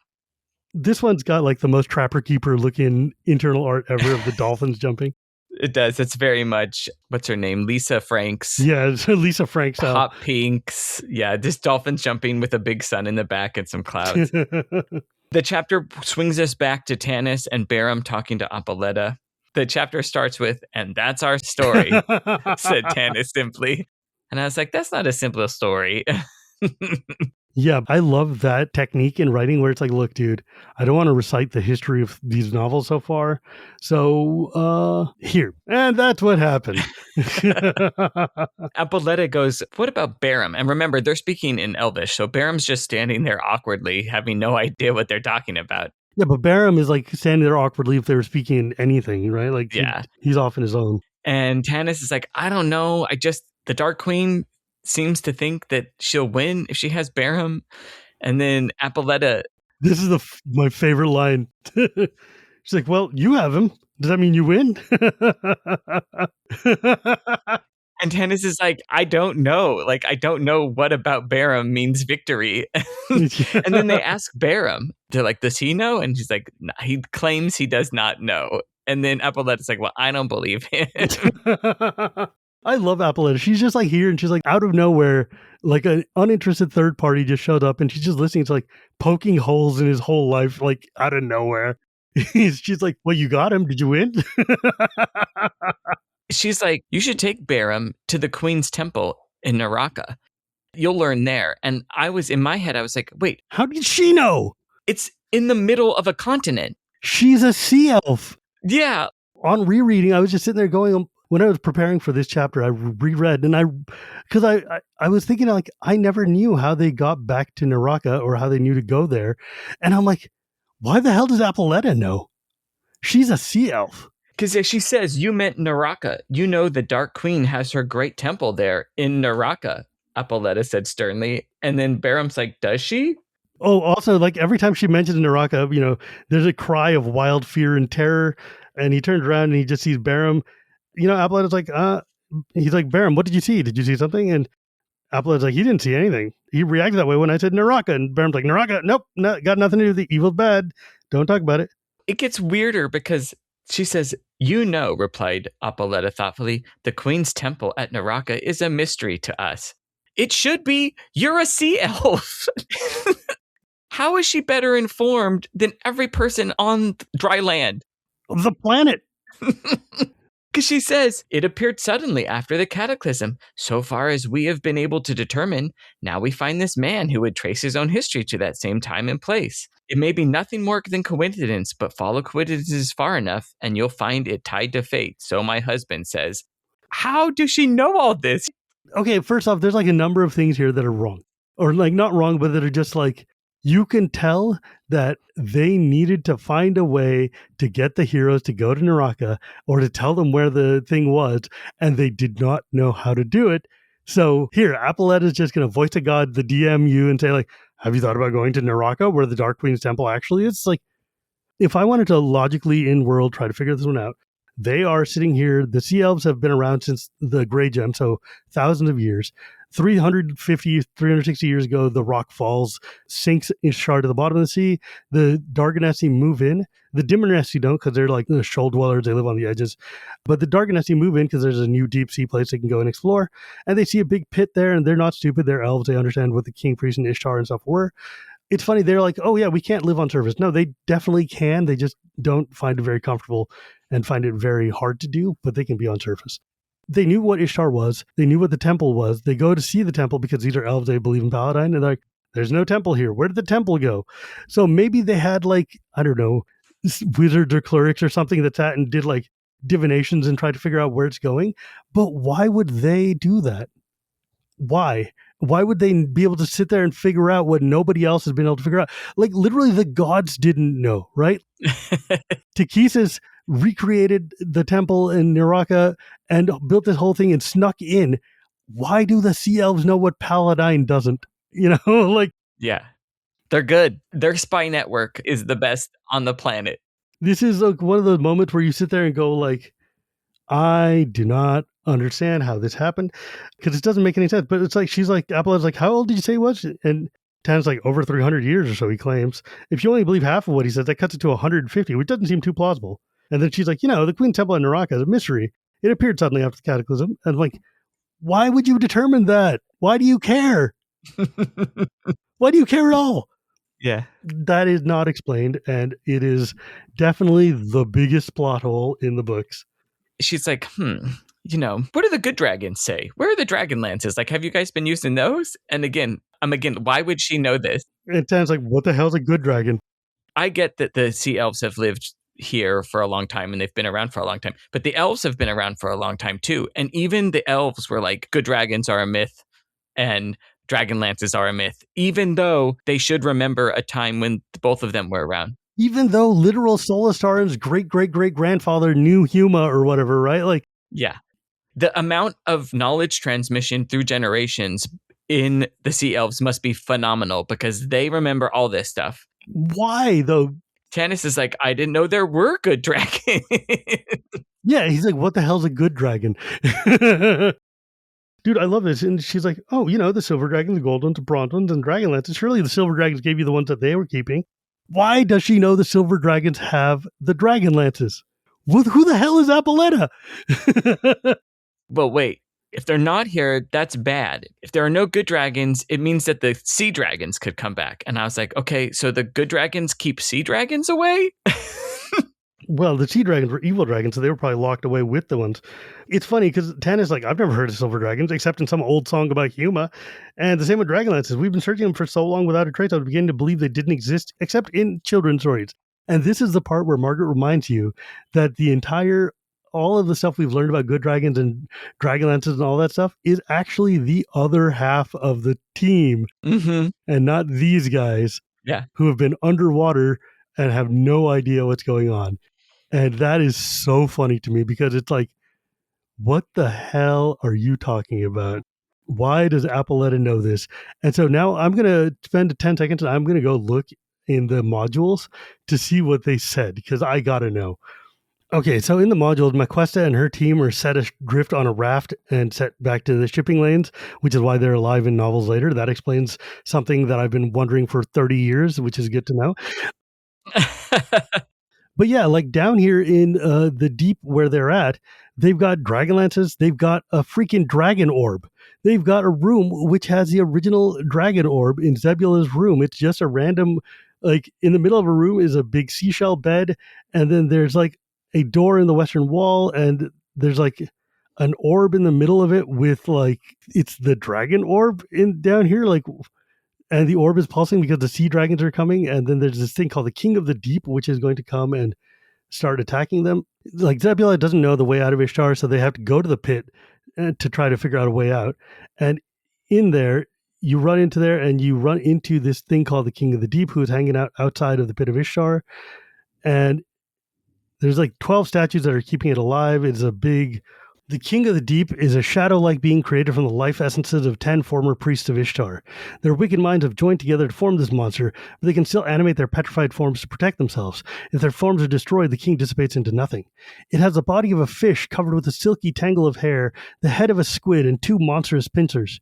This one's got like the most Trapper Keeper looking internal art ever of the dolphins jumping. It does. It's very much, what's her name? Lisa Franks. Yeah, it's Lisa Franks. Hot pinks. Yeah, just dolphins jumping with a big sun in the back and some clouds. The chapter swings us back to Tanis and Barum talking to Apoletta. The chapter starts with, and that's our story, said Tanis simply. And I was like, that's not a simple story. Yeah, I love that technique in writing where it's like, look, dude, I don't want to recite the history of these novels so far. So, here. And that's what happened. Apoletta goes, what about Barum? And remember, they're speaking in Elvish. So Barum's just standing there awkwardly, having no idea what they're talking about. Yeah, but Barum is like standing there awkwardly if they were speaking anything, right? Like, yeah, he's off in his own. And Tanis is like, I don't know. The Dark Queen seems to think that she'll win if she has Barum. And then Apoletta. This is my favorite line. She's like, well, you have him. Does that mean you win? And Tanis is like, I don't know. Like, I don't know what about Barum means victory. And then they ask Barum. They're like, does he know? And she's like, no, he claims he does not know. And then Apoletta's like, well, I don't believe him. I love Apoletta. She's just like here and she's like out of nowhere, like an uninterested third party just showed up and she's just listening to like poking holes in his whole life, like out of nowhere. She's like, well, you got him. Did you win? She's like, you should take Barum to the Queen's Temple in Neraka. You'll learn there. And in my head, I was like, wait. How did she know? It's in the middle of a continent. She's a sea elf. Yeah. On rereading, I was just sitting there going, when I was preparing for this chapter, I reread and because I was thinking like, I never knew how they got back to Neraka or how they knew to go there. And I'm like, why the hell does Apoletta know? She's a sea elf. Because she says, you meant Neraka. You know the Dark Queen has her great temple there in Neraka, Apoletta said sternly. And then Barum's like, does she? Oh, also, like every time she mentions Neraka, you know, there's a cry of wild fear and terror. And he turns around and he just sees Barum. You know, Apoletta's like, he's like, Barum, what did you see? Did you see something? And Apoletta's like, he didn't see anything. He reacted that way when I said Neraka. And Barum's like, Neraka, nope, got nothing to do with the evil's bad. Don't talk about it. It gets weirder because she says, you know, replied Apoletta thoughtfully, the Queen's Temple at Neraka is a mystery to us. It should be. You're a sea elf. How is she better informed than every person on dry land? The planet. Because she says, it appeared suddenly after the cataclysm. So far as we have been able to determine, now we find this man who would trace his own history to that same time and place. It may be nothing more than coincidence, but follow coincidences far enough, and you'll find it tied to fate, so my husband says. How does she know all this? Okay, first off, there's like a number of things here that are wrong. Or like not wrong, but that are just like, you can tell that they needed to find a way to get the heroes to go to Neraka or to tell them where the thing was, and they did not know how to do it. So here, Apoletta is just going to voice to God, the DM you, and say like, Have you thought about going to Neraka, where the Dark Queen's temple actually is? It's like, if I wanted to logically in world try to figure this one out, they are sitting here. The sea elves have been around since the Grey Gem, so thousands of years. 350, 360 years ago, the rock falls, sinks Ishtar to the bottom of the sea. The Darganesti move in. The Dimmernessi don't, because they're like the shoal dwellers. They live on the edges. But the Darganesti move in because there's a new deep sea place they can go and explore. And they see a big pit there, and they're not stupid. They're elves. They understand what the king, priest, and Ishtar and stuff were. It's funny. They're like, oh, yeah, we can't live on surface. No, they definitely can. They just don't find it very comfortable and find it very hard to do, but they can be on surface. They knew what Ishtar was. They knew what the temple was. They go to see the temple because these are elves. They believe in Paladine. And they're like, there's no temple here. Where did the temple go? So maybe they had like, I don't know, wizards or clerics or something that sat and did like divinations and tried to figure out where it's going. But why would they do that? Why? Why would they be able to sit there and figure out what nobody else has been able to figure out? Like literally the gods didn't know, right? Takhisis recreated the temple in Neraka and built this whole thing and snuck in. Why do the sea elves know what Paladine doesn't? You know, like, Yeah. They're good. Their spy network is the best on the planet. this is like one of those moments where you sit there and go like, I do not understand how this happened because it doesn't make any sense. But it's like, she's like, Apollo's like, how old did you say he was? And Tan's like, over 300 years or so, he claims. If you only believe half of what he says, that cuts it to 150, which doesn't seem too plausible. And then she's like, the Queen Temple in Neraka is a mystery. It appeared suddenly after the Cataclysm. And I'm like, why would you determine that? Why do you care? Why do you care at all? Yeah. That is not explained, and it is definitely the biggest plot hole in the books. She's like, what do the good dragons say? Where are the dragon lances? Like, have you guys been using those? And again, why would she know this? And Tan's like, what the hell's a good dragon? I get that the sea elves have lived here for a long time and they've been around for a long time, but the elves have been around for a long time too. And even the elves were like, good dragons are a myth and dragon lances are a myth, even though they should remember a time when both of them were around. Even though literal Solastaran's great-great-great-grandfather knew Huma or whatever, right? Like, yeah. The amount of knowledge transmission through generations in the sea elves must be phenomenal because they remember all this stuff. Why, though? Tanis is like, I didn't know there were good dragons. Yeah, he's like, what the hell's a good dragon? Dude, I love this. And she's like, oh, the silver dragons, the gold ones, the bronze ones, and dragon lances. Surely the silver dragons gave you the ones that they were keeping. Why does she know the silver dragons have the dragon lances? Who the hell is Apoletta? Well, wait. If they're not here, that's bad. If there are no good dragons, it means that the sea dragons could come back. And I was like, okay, so the good dragons keep sea dragons away? Well, the sea dragons were evil dragons, so they were probably locked away with the ones. It's funny because Tana's like, I've never heard of silver dragons except in some old song about Huma. And the same with Dragonlances. We've been searching them for so long without a trace. I was beginning to believe they didn't exist except in children's stories. And this is the part where Margaret reminds you that all of the stuff we've learned about good dragons and Dragonlances and all that stuff is actually the other half of the team. Mm-hmm. And not these guys who have been underwater and have no idea what's going on. And that is so funny to me because it's like, what the hell are you talking about? Why does Apoletta know this? And so now I'm going to spend 10 seconds and I'm going to go look in the modules to see what they said because I got to know. Okay, so in the modules, Maquesta and her team are set adrift on a raft and set back to the shipping lanes, which is why they're alive in novels later. That explains something that I've been wondering for 30 years, which is good to know. But yeah, like down here in the deep where they're at, they've got Dragonlances. They've got a freaking dragon orb. They've got a room which has the original dragon orb in Zebulah's room. It's just a random, like in the middle of a room is a big seashell bed. And then there's like a door in the western wall. And there's like an orb in the middle of it with like, it's the dragon orb in down here. Like, and the orb is pulsing because the sea dragons are coming. And then there's this thing called the King of the Deep, which is going to come and start attacking them. Like Zebulah doesn't know the way out of Ishtar, so they have to go to the pit to try to figure out a way out. And in there, you run into this thing called the King of the Deep, who is hanging out outside of the pit of Ishtar. And there's like 12 statues that are keeping it alive. It's a big The King of the Deep is a shadow-like being created from the life essences of 10 former priests of Ishtar. Their wicked minds have joined together to form this monster, but they can still animate their petrified forms to protect themselves. If their forms are destroyed, the king dissipates into nothing. It has the body of a fish covered with a silky tangle of hair, the head of a squid, and 2 monstrous pincers.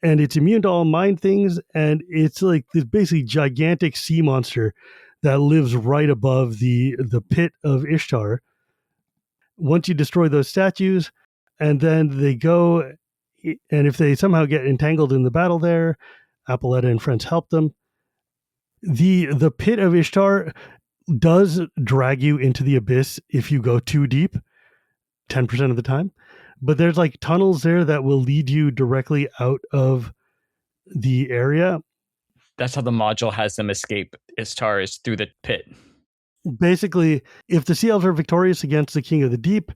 And it's immune to all mind things, and it's like this basically gigantic sea monster that lives right above the pit of Ishtar. Once you destroy those statues, and then they go, and if they somehow get entangled in the battle there, Apoletta and friends help them. The pit of Ishtar does drag you into the abyss if you go too deep, 10% of the time. But there's like tunnels there that will lead you directly out of the area. That's how the module has them escape Istar, is through the pit. Basically, if the sea elves are victorious against the King of the Deep,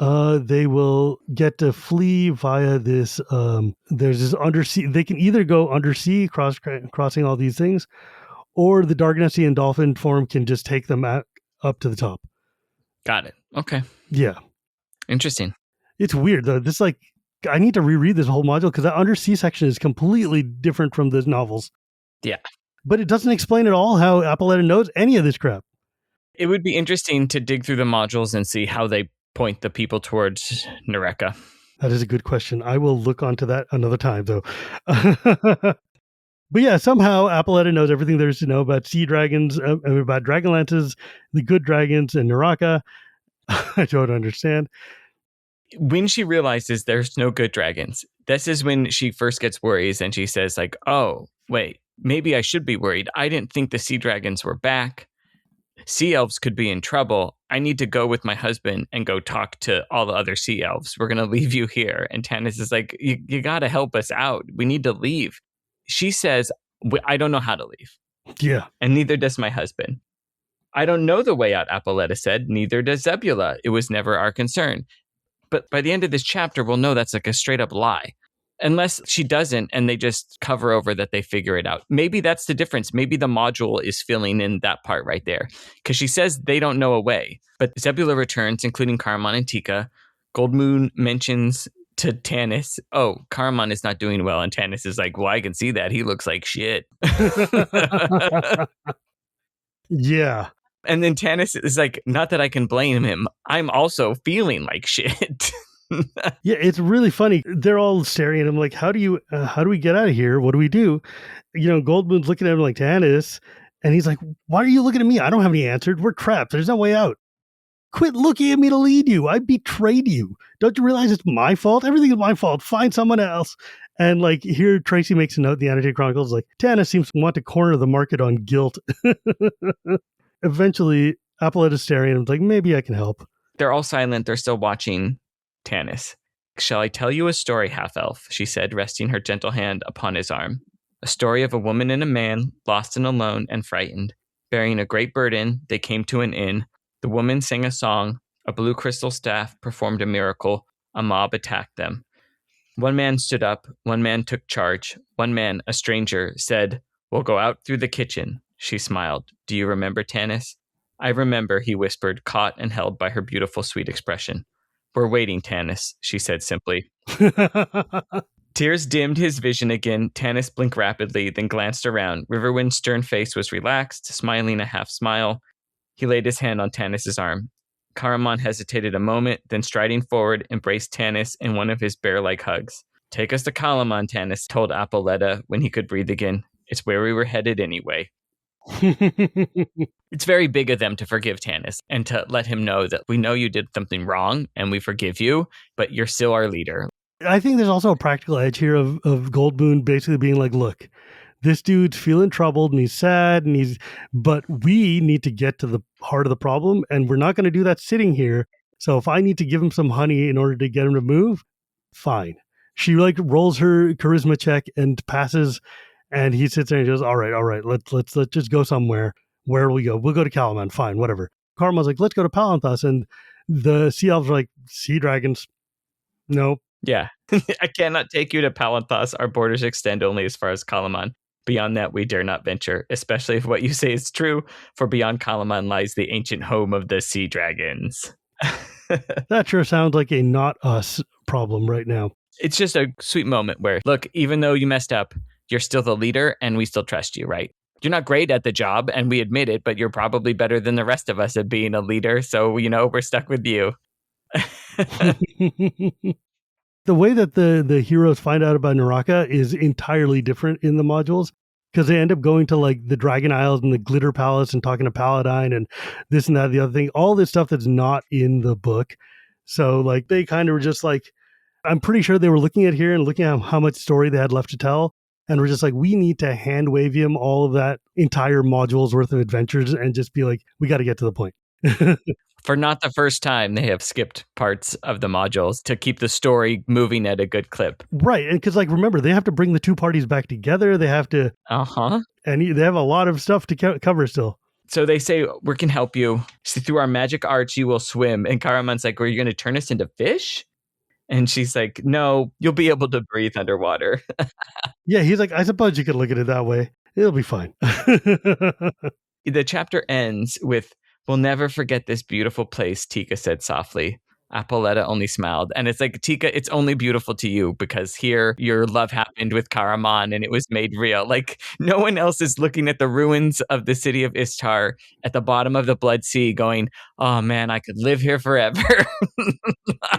they will get to flee via this. There's this undersea. They can either go undersea, crossing all these things, or the Darganessian dolphin form can just take them up to the top. Got it. Okay. Yeah. Interesting. It's weird though. This like I need to reread this whole module because that undersea section is completely different from the novels. Yeah. But it doesn't explain at all how Apoletta knows any of this crap. It would be interesting to dig through the modules and see how they point the people towards Neraka. That is a good question. I will look onto that another time, though. But yeah, somehow Apoletta knows everything there is to know about sea dragons, about dragonlances, the good dragons, and Neraka. I don't understand. When she realizes there's no good dragons, this is when she first gets worried, and she says, like, oh, wait, maybe I should be worried. I didn't think the sea dragons were back. Sea elves could be in trouble. I need to go with my husband and go talk to all the other sea elves. We're going to leave you here. And Tanis is like, you got to help us out. We need to leave. She says, I don't know how to leave. Yeah. And neither does my husband. I don't know the way out, Apoletta said. Neither does Zebulah. It was never our concern. But by the end of this chapter, we'll know that's like a straight up lie. Unless she doesn't and they just cover over that they figure it out. Maybe that's the difference. Maybe the module is filling in that part right there. Because she says they don't know a way. But Zebulah returns, including Caramon and Tika. Goldmoon mentions to Tanis, oh, Caramon is not doing well. And Tanis is like, well, I can see that. He looks like shit. Yeah. And then Tanis is like, not that I can blame him. I'm also feeling like shit. Yeah, it's really funny. They're all staring at him like, how do we get out of here? What do we do? You know, Goldmoon's looking at him like, Tanis, and he's like, why are you looking at me? I don't have any answers. We're trapped. There's no way out. Quit looking at me to lead you. I betrayed you. Don't you realize it's my fault? Everything is my fault. Find someone else. And like here, Tracy makes a note in the Annotated Chronicles, like, Tanis seems to want to corner the market on guilt. Eventually, Apoletta's staring at him like, maybe I can help. They're all silent. They're still watching Tanis. Shall I tell you a story, half-elf? She said, resting her gentle hand upon his arm. A story of a woman and a man, lost and alone and frightened. Bearing a great burden, they came to an inn. The woman sang a song. A blue crystal staff performed a miracle. A mob attacked them. One man stood up. One man took charge. One man, a stranger, said, we'll go out through the kitchen. She smiled. Do you remember, Tanis? I remember, he whispered, caught and held by her beautiful, sweet expression. We're waiting, Tanis, she said simply. Tears dimmed his vision again. Tanis blinked rapidly, then glanced around. Riverwind's stern face was relaxed, smiling a half smile. He laid his hand on Tanis's arm. Caramon hesitated a moment, then striding forward, embraced Tanis in one of his bear-like hugs. Take us to Calamon, Tanis told Apoletta when he could breathe again. It's where we were headed anyway. It's very big of them to forgive Tanis and to let him know that we know you did something wrong and we forgive you, but you're still our leader. I think there's also a practical edge here of Goldmoon basically being like, look, this dude's feeling troubled and he's sad but we need to get to the heart of the problem and we're not going to do that sitting here. So if I need to give him some honey in order to get him to move, fine. She like rolls her charisma check and passes. And he sits there and goes, all right, let's just go somewhere. Where will we go? We'll go to Calamon. Fine, whatever. Karma's like, let's go to Palanthas. And the sea elves are like, sea dragons. No. Yeah. I cannot take you to Palanthas. Our borders extend only as far as Calamon. Beyond that, we dare not venture, especially if what you say is true, for beyond Calamon lies the ancient home of the sea dragons. That sure sounds like a not us problem right now. It's just a sweet moment where, look, even though you messed up, you're still the leader and we still trust you, right? You're not great at the job and we admit it, but you're probably better than the rest of us at being a leader. So, we're stuck with you. The way that the heroes find out about Neraka is entirely different in the modules, because they end up going to like the Dragon Isles and the Glitter Palace and talking to Paladine and this and that, the other thing, all this stuff that's not in the book. So like they kind of were just like, I'm pretty sure they were looking at here and looking at how much story they had left to tell. And we're just like, we need to hand wave him all of that entire module's worth of adventures and just be like, we got to get to the point. For not the first time, they have skipped parts of the modules to keep the story moving at a good clip. Right. And because, like, remember, they have to bring the two parties back together. They have to. And they have a lot of stuff to cover still. So they say, we can help you. See, through our magic arts, you will swim. And Caramon's like, are you going to turn us into fish? And she's like, no, you'll be able to breathe underwater. Yeah, he's like, I suppose you could look at it that way. It'll be fine. The chapter ends with, we'll never forget this beautiful place, Tika said softly. Apoletta only smiled. And it's like, Tika, it's only beautiful to you because here your love happened with Caramon and it was made real. Like no one else is looking at the ruins of the city of Istar at the bottom of the Blood Sea going, oh man, I could live here forever.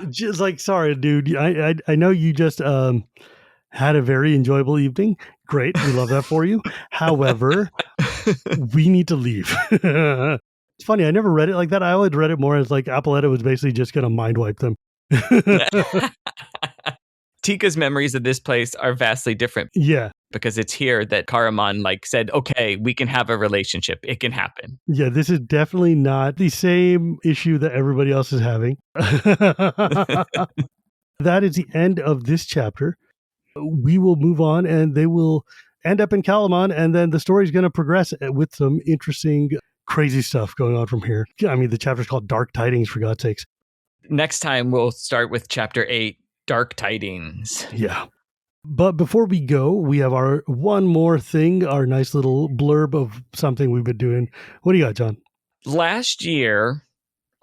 Just like, sorry, dude. I know you just had a very enjoyable evening. Great. We love that for you. However, we need to leave. It's funny. I never read it like that. I always read it more as like Apoletta was basically just going to mind wipe them. Tika's memories of this place are vastly different. Yeah. Because it's here that Caramon like said, okay, we can have a relationship. It can happen. Yeah, this is definitely not the same issue that everybody else is having. That is the end of this chapter. We will move on and they will end up in Calamon, and then the story is going to progress with some interesting, crazy stuff going on from here. I mean, the chapter's called Dark Tidings, for God's sakes. Next time, we'll start with Chapter 8, Dark Tidings. Yeah. But before we go, we have our one more thing, our nice little blurb of something we've been doing. What do you got, John? Last year,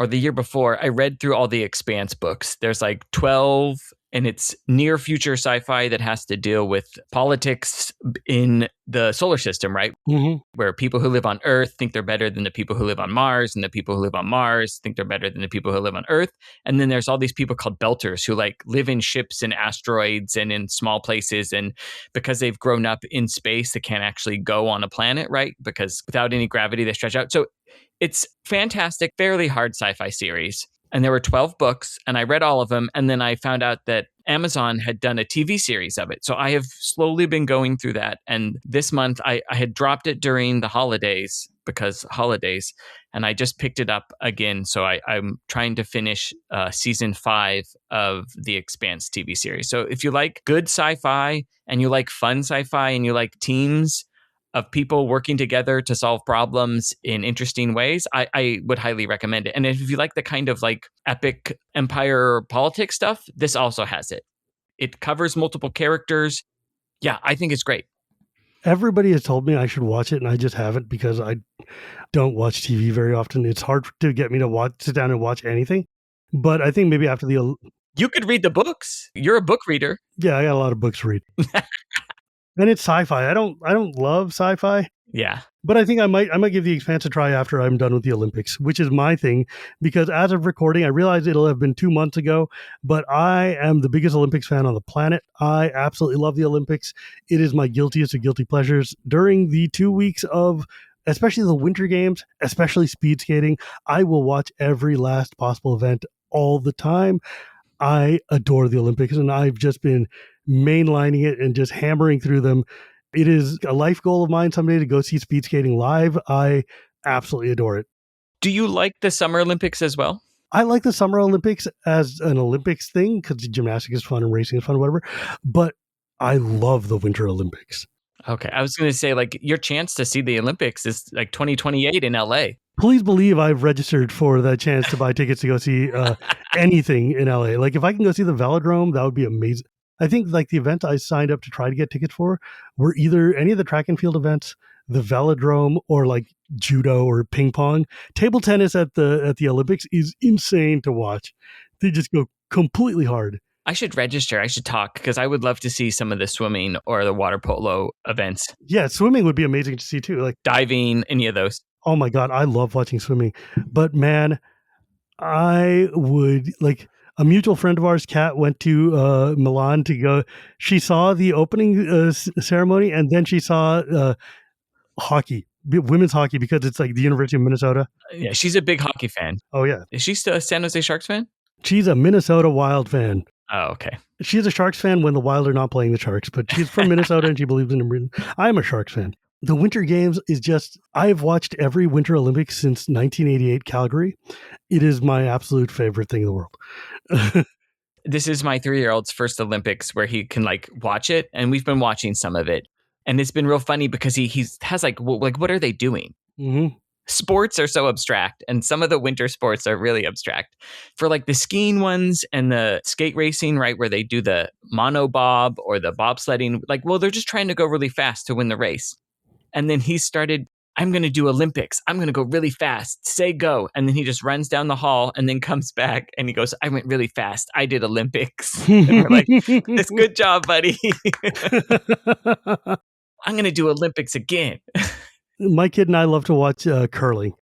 or the year before, I read through all the Expanse books. There's like 12, and it's near future sci-fi that has to deal with politics in the solar system, right? Mm-hmm. Where people who live on Earth think they're better than the people who live on Mars, and the people who live on Mars think they're better than the people who live on Earth. And then there's all these people called belters who like live in ships and asteroids and in small places. And because they've grown up in space, they can't actually go on a planet, right? Because without any gravity, they stretch out. So it's fantastic, fairly hard sci-fi series. And there were 12 books, and I read all of them. And then I found out that Amazon had done a TV series of it. So I have slowly been going through that. And this month, I had dropped it during the holidays because holidays, and I just picked it up again. So I'm trying to finish season 5 of the Expanse TV series. So if you like good sci-fi and you like fun sci-fi and you like teams of people working together to solve problems in interesting ways, I would highly recommend it. And if you like the kind of like epic empire politics stuff, this also has it. It covers multiple characters. Yeah, I think it's great. Everybody has told me I should watch it, and I just haven't because I don't watch TV very often. It's hard to get me to sit down and watch anything. But I think maybe after the... You could read the books. You're a book reader. Yeah, I got a lot of books to read. And it's sci-fi. I don't love sci-fi. Yeah. But I think I might give the Expanse a try after I'm done with the Olympics, which is my thing, because as of recording, I realize it'll have been 2 months ago, but I am the biggest Olympics fan on the planet. I absolutely love the Olympics. It is my guiltiest of guilty pleasures. During the 2 weeks of, especially the Winter Games, especially speed skating, I will watch every last possible event all the time. I adore the Olympics, and I've just been mainlining it and just hammering through them. It is a life goal of mine someday to go see speed skating live. I absolutely adore it. Do you like the Summer Olympics as well? I like the Summer Olympics as an Olympics thing because gymnastics is fun and racing is fun, whatever. But I love the Winter Olympics. Okay. I was going to say, like, your chance to see the Olympics is like 2028 in LA. Please believe I've registered for the chance to buy tickets to go see anything in LA. Like, if I can go see the Velodrome, that would be amazing. I think like the event I signed up to try to get tickets for were either any of the track and field events, the velodrome or like judo or ping pong. Table tennis at the Olympics is insane to watch. They just go completely hard. I should register. I should talk because I would love to see some of the swimming or the water polo events. Yeah, swimming would be amazing to see too. Like diving, any of those. Oh my God, I love watching swimming. But man, I would like a mutual friend of ours, Kat, went to Milan to go. She saw the opening ceremony and then she saw hockey, women's hockey, because it's like the University of Minnesota. Yeah, she's a big hockey fan. Oh, yeah. Is she still a San Jose Sharks fan? She's a Minnesota Wild fan. Oh, okay. She's a Sharks fan when the Wild are not playing the Sharks, but she's from Minnesota and she believes in them. I'm a Sharks fan. The Winter Games is just, I've watched every Winter Olympics since 1988 Calgary. It is my absolute favorite thing in the world. This is my 3-year-old's first Olympics where he can like watch it, and we've been watching some of it. And it's been real funny because he has like what are they doing? Mm-hmm. Sports are so abstract, and some of the winter sports are really abstract. For like the skiing ones and the skate racing, right, where they do the monobob or the bobsledding, like, well, they're just trying to go really fast to win the race. And then he started, I'm going to do Olympics. I'm going to go really fast. Say go. And then he just runs down the hall and then comes back and he goes, I went really fast. I did Olympics. And we're like, it's good job, buddy. I'm going to do Olympics again. My kid and I love to watch curling,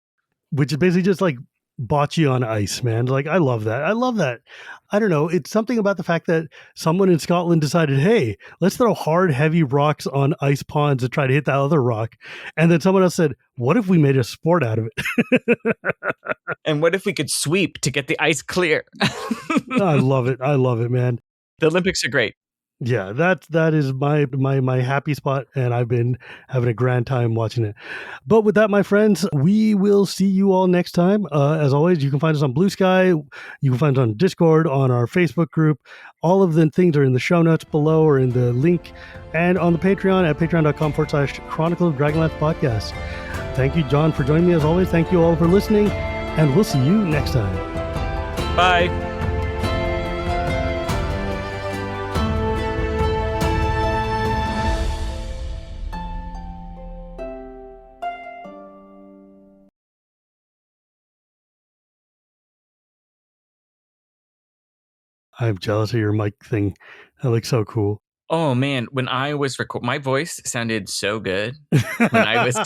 which is basically just like bocce on ice, man. Like, I love that. I love that. I don't know. It's something about the fact that someone in Scotland decided, hey, let's throw hard, heavy rocks on ice ponds and try to hit that other rock. And then someone else said, what if we made a sport out of it? And what if we could sweep to get the ice clear? I love it. I love it, man. The Olympics are great. Yeah, that is my happy spot, and I've been having a grand time watching it. But with that, my friends, we will see you all next time. As always, you can find us on Blue Sky. You can find us on Discord, on our Facebook group. All of the things are in the show notes below or in the link, and on the Patreon at patreon.com/Chronicle of Dragonlance Podcast. Thank you, John, for joining me as always. Thank you all for listening, and we'll see you next time. Bye. I'm jealous of your mic thing. That looks so cool. Oh man, when I was my voice sounded so good when I was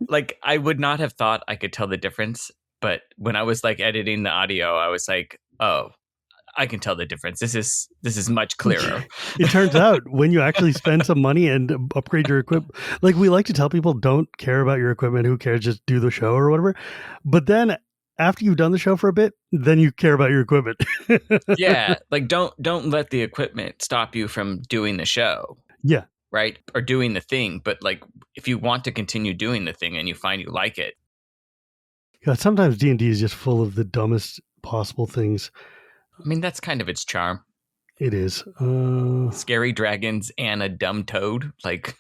like I would not have thought I could tell the difference, but when I was like editing the audio, I was like, oh, I can tell the difference. This is much clearer. It turns out when you actually spend some money and upgrade your equipment, like we like to tell people, don't care about your equipment. Who cares? Just do the show or whatever. But then after you've done the show for a bit, then you care about your equipment. Yeah. Like don't let the equipment stop you from doing the show. Yeah. Right. Or doing the thing. But like, if you want to continue doing the thing and you find you like it. God, sometimes D&D is just full of the dumbest possible things. I mean, that's kind of its charm. It is. Scary dragons and a dumb toad. Like,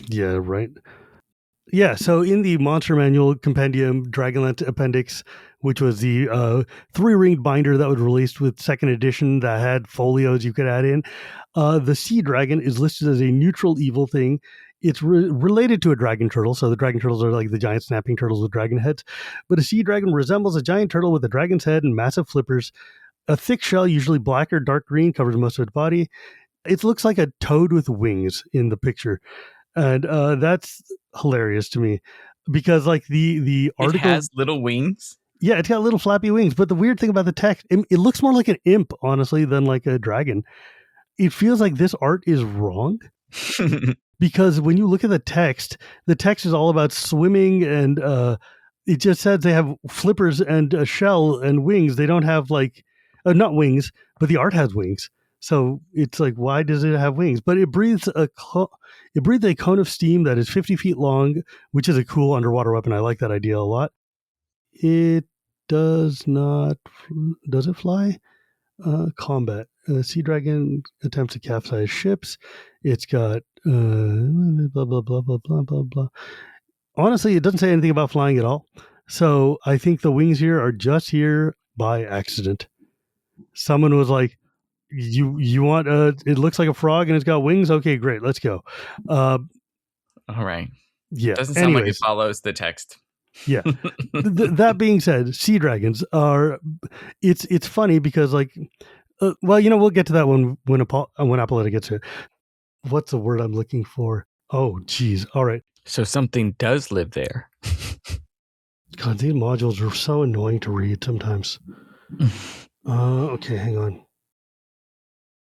yeah, right. Yeah, so in the Monster Manual Compendium Dragonlance Appendix, which was the 3-ringed binder that was released with second edition that had folios you could add in, the sea dragon is listed as a neutral evil thing. It's related to a dragon turtle, so the dragon turtles are like the giant snapping turtles with dragon heads. But a sea dragon resembles a giant turtle with a dragon's head and massive flippers. A thick shell, usually black or dark green, covers most of its body. It looks like a toad with wings in the picture. And that's hilarious to me because like the article it has little wings. Yeah, it's got little flappy wings. But the weird thing about the text, it looks more like an imp, honestly, than like a dragon. It feels like this art is wrong because when you look at the text is all about swimming and it just says they have flippers and a shell and wings. They don't have like, not wings, but the art has wings. So it's like, why does it have wings? But it breathes a cone of steam that is 50 feet long, which is a cool underwater weapon. I like that idea a lot. It does not. Does it fly? Combat. Sea dragon attempts to capsize ships. It's got blah blah blah blah blah blah blah. Honestly, it doesn't say anything about flying at all. So I think the wings here are just here by accident. Someone was like, you want it looks like a frog and it's got wings. Okay, great, let's go. All right. Yeah. Doesn't sound like it Anyways, follows the text. yeah. That being said, sea dragons are. It's funny because well, we'll get to that when Apoletta gets here. What's the word I'm looking for? Oh, geez. All right. So something does live there. God, these modules are so annoying to read sometimes. Okay, hang on.